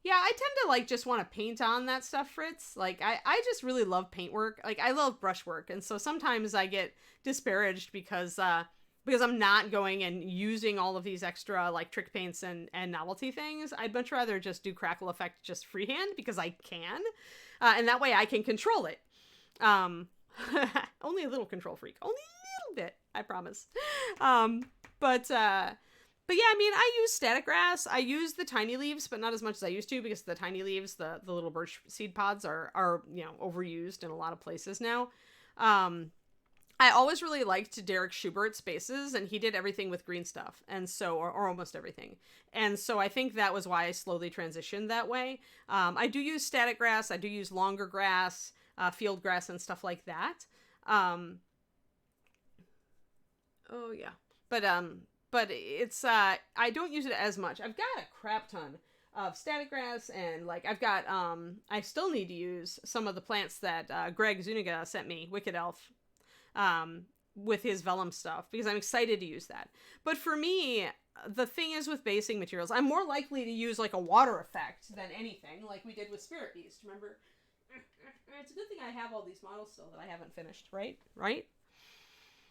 Yeah, I tend to like just want to paint on that stuff, Fritz. Like I just really love paint work. Like I love brush work, and so sometimes I get disparaged because I'm not going and using all of these extra like trick paints and novelty things. I'd much rather just do crackle effect just freehand because I can, and that way I can control it. Only a little control freak, only a little bit, I promise. But yeah, I mean, I use static grass. I use the tiny leaves, but not as much as I used to because the tiny leaves, the little birch seed pods are overused in a lot of places now. I always really liked Derek Schubert's bases, and he did everything with green stuff, and so or almost everything. And so I think that was why I slowly transitioned that way. I do use static grass. I do use longer grass, field grass, and stuff like that. Oh yeah, but it's I don't use it as much. I've got a crap ton of static grass, and like I've got I still need to use some of the plants that Greg Zuniga sent me, Wicked Elf, with his vellum stuff, because I'm excited to use that. But for me, the thing is with basing materials, I'm more likely to use like a water effect than anything, like we did with Spirit Beast. Remember? It's a good thing I have all these models still that I haven't finished, right?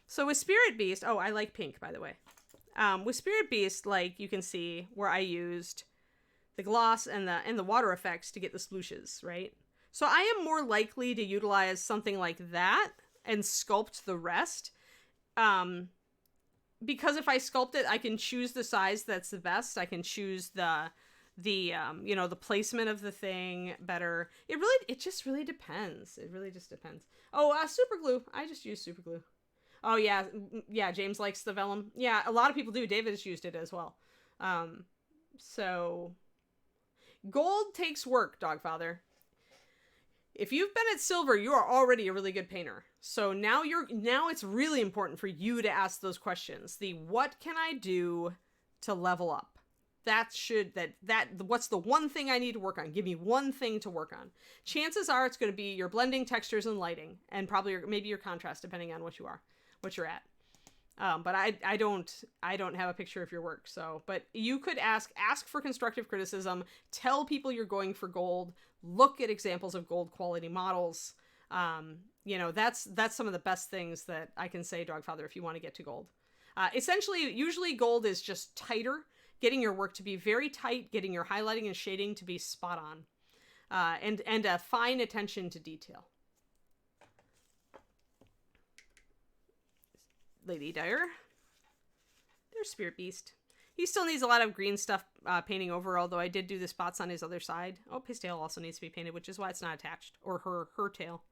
So with Spirit Beast, oh, I like pink, by the way. With Spirit Beast, like you can see where I used the gloss and the water effects to get the splooshes, right? So I am more likely to utilize something like that and sculpt the rest. Because if I sculpt it, I can choose the size that's the best. I can choose the placement of the thing better. It just really depends. It really just depends. Oh, super glue. I just use super glue. Oh yeah, James likes the vellum. Yeah, a lot of people do. David has used it as well. So gold takes work, Dogfather. If you've been at silver, you are already a really good painter. So now it's really important for you to ask those questions. What can I do to level up? What's the one thing I need to work on? Give me one thing to work on. Chances are it's going to be your blending, textures, and lighting, and probably maybe your contrast, depending on what you're at. But I don't have a picture of your work. So, but you could ask for constructive criticism, tell people you're going for gold, look at examples of gold quality models. That's some of the best things that I can say, Dogfather, if you want to get to gold. Essentially, usually gold is just tighter, getting your work to be very tight, getting your highlighting and shading to be spot on, and a fine attention to detail. Lady Dyer. There's Spirit Beast. He still needs a lot of green stuff painting over, although I did do the spots on his other side. Oh, his tail also needs to be painted, which is why it's not attached, or her tail.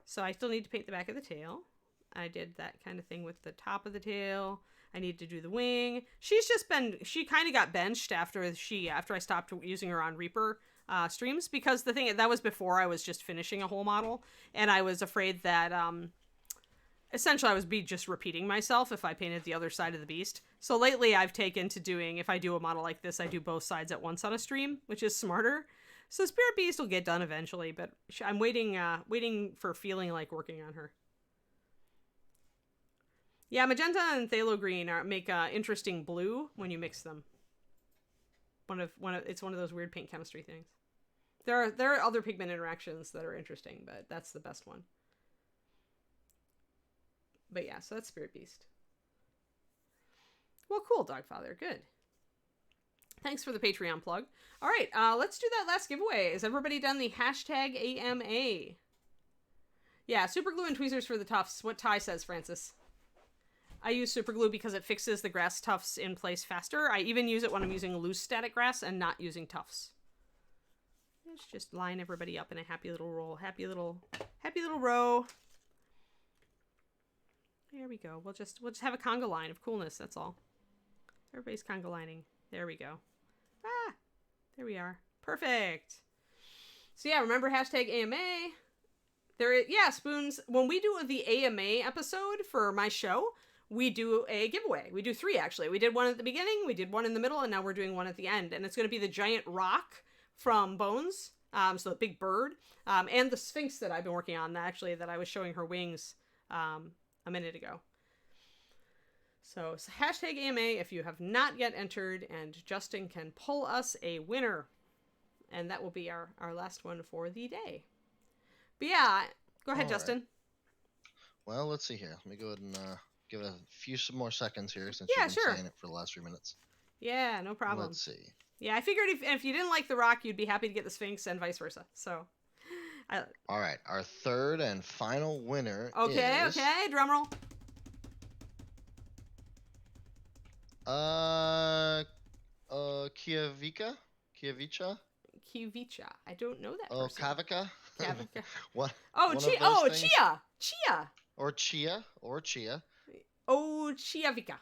So I still need to paint the back of the tail. I did that kind of thing with the top of the tail. I need to do the wing. She kind of got benched after I stopped using her on Reaper streams, because the thing that was before I was just finishing a whole model, and I was afraid that essentially I was just repeating myself if I painted the other side of the beast. So lately I've taken to doing, if I do a model like this, I do both sides at once on a stream, which is smarter. So Spirit Beast will get done eventually, but I'm waiting for feeling like working on her. Yeah, magenta and phthalo green make interesting blue when you mix them. It's one of those weird paint chemistry things. There are other pigment interactions that are interesting, but that's the best one. But yeah, so that's Spirit Beast. Well, cool, Dogfather. Good. Thanks for the Patreon plug. All right, let's do that last giveaway. Has everybody done the #AMA? Yeah, super glue and tweezers for the tufts. What Ty says, Francis. I use super glue because it fixes the grass tufts in place faster. I even use it when I'm using loose static grass and not using tufts. Let's just line everybody up in a happy little roll. Happy little row. There we go. We'll just have a conga line of coolness. That's all. Everybody's conga lining. There we go. Ah, there we are. Perfect. So yeah, remember #AMA. Spoons. When we do the AMA episode for my show, we do a giveaway. We do 3 actually. We did one at the beginning, we did one in the middle, and now we're doing one at the end. And it's going to be the giant rock from Bones. So the big bird, and the Sphinx that I've been working on. That I was showing her wings a minute ago. So hashtag AMA if you have not yet entered, and Justin can pull us a winner. And that will be our last one for the day. But yeah, go ahead, All Justin. right. Well, let's see here. Let me go ahead and give it some more seconds here since Yeah, you've been sure. saying it for the last 3 minutes. Yeah, no problem. Let's see. Yeah, I figured if you didn't like The Rock, you'd be happy to get the Sphinx and vice versa. So, All right, our third and final winner okay, is... drum roll. Kiavica? Kivicha. I don't know that Oh, person. Kavica? Kavica. What? Oh, one of Chia. those Oh, things? Chia. Chia. Or Chia. Oh, Chiavica.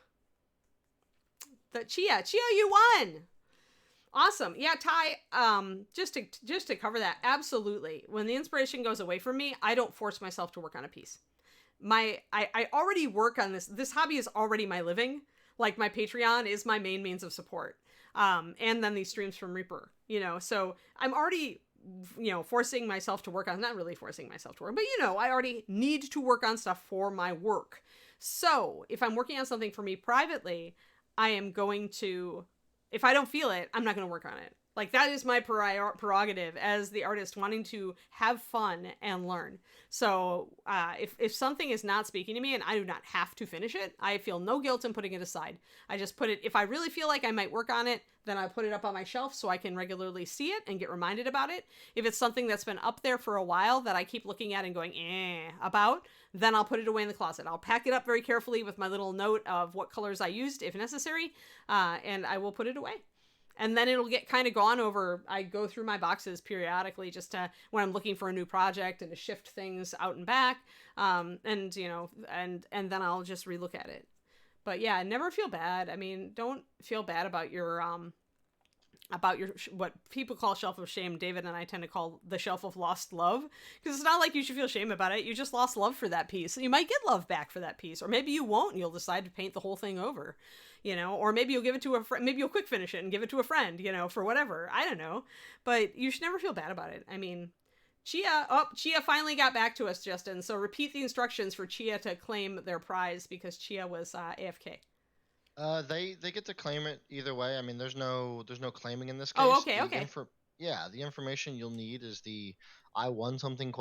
The Chia. Chia, you won. Awesome. Yeah, Ty, just to cover that, absolutely. When the inspiration goes away from me, I don't force myself to work on a piece. I already work on this. This hobby is already my living. Like, my Patreon is my main means of support. And then these streams from Reaper, so I'm already, forcing myself to work on, not really forcing myself to work, but I already need to work on stuff for my work. So if I'm working on something for me privately, I am going to, if I don't feel it, I'm not going to work on it. Like, that is my prerogative as the artist, wanting to have fun and learn. So if something is not speaking to me and I do not have to finish it, I feel no guilt in putting it aside. I just put it, if I really feel like I might work on it, then I put it up on my shelf so I can regularly see it and get reminded about it. If it's something that's been up there for a while that I keep looking at and going, about, then I'll put it away in the closet. I'll pack it up very carefully with my little note of what colors I used, if necessary, and I will put it away. And then it'll get kind of gone over. I go through my boxes periodically just to, when I'm looking for a new project and to shift things out and back. And then I'll just relook at it. But yeah, never feel bad. I mean, don't feel bad about your what people call shelf of shame. David and I tend to call the shelf of lost love, because it's not like you should feel shame about it. You just lost love for that piece. You might get love back for that piece, or maybe you won't and you'll decide to paint the whole thing over, or maybe you'll give it to a friend. Maybe you'll quick finish it and give it to a friend, for whatever. I don't know, but you should never feel bad about it. I mean, Chia finally got back to us, Justin. So repeat the instructions for Chia to claim their prize, because Chia was AFK. They get to claim it either way. I mean, there's no claiming in this case. Oh, okay. The information you'll need is the "I won something?" ?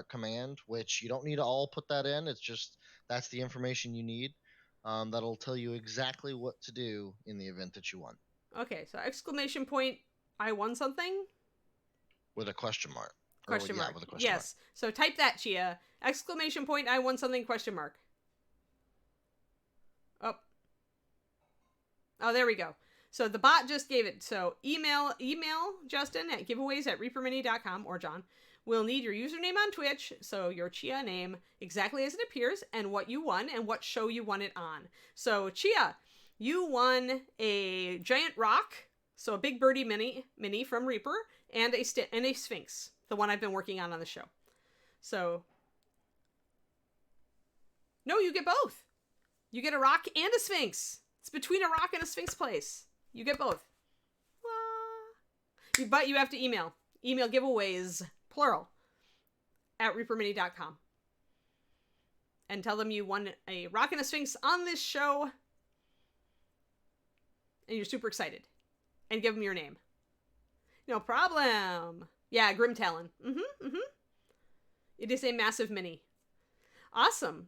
command, which you don't need to all put that in. It's just, that's the information you need. That'll tell you exactly what to do in the event that you won. Okay, so exclamation point, I won something? With a question mark. Question mark. With a question yes. So type that, Chia. Exclamation point, I won something, question mark. Oh, there we go. So the bot just gave it. So email Justin at giveaways@reapermini.com, or John. We'll need your username on Twitch, so your Chia name exactly as it appears, and what you won and what show you won it on. So Chia, you won a giant rock, so a big birdie mini from Reaper, and a Sphinx, the one I've been working on the show. So no, you get both. You get a rock and a Sphinx. It's between a rock and a Sphinx place. You get both. But you have to email giveaways, plural, at reapermini.com. And tell them you won a rock and a Sphinx on this show. And you're super excited. And give them your name. No problem. Yeah, Grim Talon. It is a massive mini. Awesome.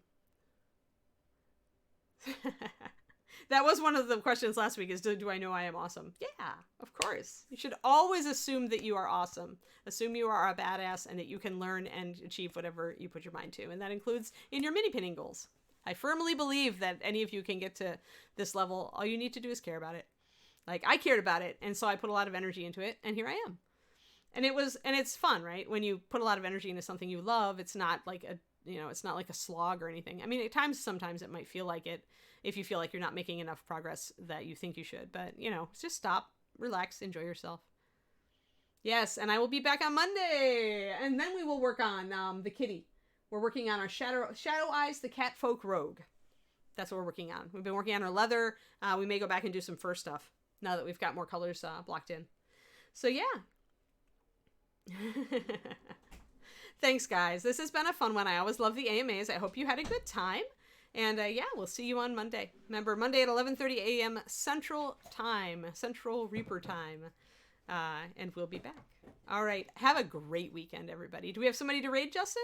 That was one of the questions last week, is do I know I am awesome? Yeah, of course. You should always assume that you are awesome. Assume you are a badass and that you can learn and achieve whatever you put your mind to. And that includes in your mini pinning goals. I firmly believe that any of you can get to this level. All you need to do is care about it. Like, I cared about it, and so I put a lot of energy into it, and here I am. And it's fun, right? When you put a lot of energy into something you love, it's not like a slog or anything. I mean, sometimes it might feel like it, if you feel like you're not making enough progress that you think you should. But, just stop, relax, enjoy yourself. Yes, and I will be back on Monday. And then we will work on the kitty. We're working on our Shadow Eyes, the Cat Folk Rogue. That's what we're working on. We've been working on our leather. We may go back and do some fur stuff now that we've got more colors blocked in. So, yeah. Thanks, guys. This has been a fun one. I always love the AMAs. I hope you had a good time. And yeah, we'll see you on Monday. Remember, Monday at 11:30 a.m. Central Time, Central Reaper Time. And we'll be back. All right. Have a great weekend, everybody. Do we have somebody to raid, Justin?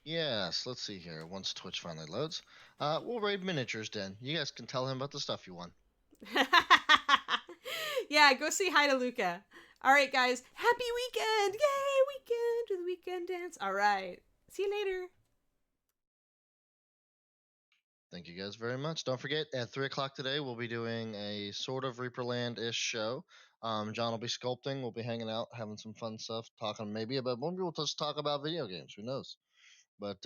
Yes, let's see here. Once Twitch finally loads, we'll raid Miniatures Den. You guys can tell him about the stuff you won. Yeah, go say hi to Luca. All right, guys. Happy weekend. Yay, weekend to the weekend dance. All right. See you later. Thank you guys very much. Don't forget, at 3 o'clock today, we'll be doing a sort of Reaperland ish show. John will be sculpting. We'll be hanging out, having some fun stuff, talking maybe about, maybe we'll just talk about video games. Who knows? But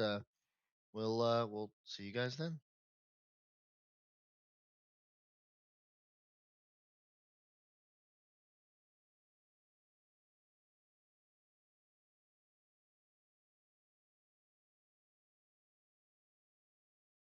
we'll see you guys then.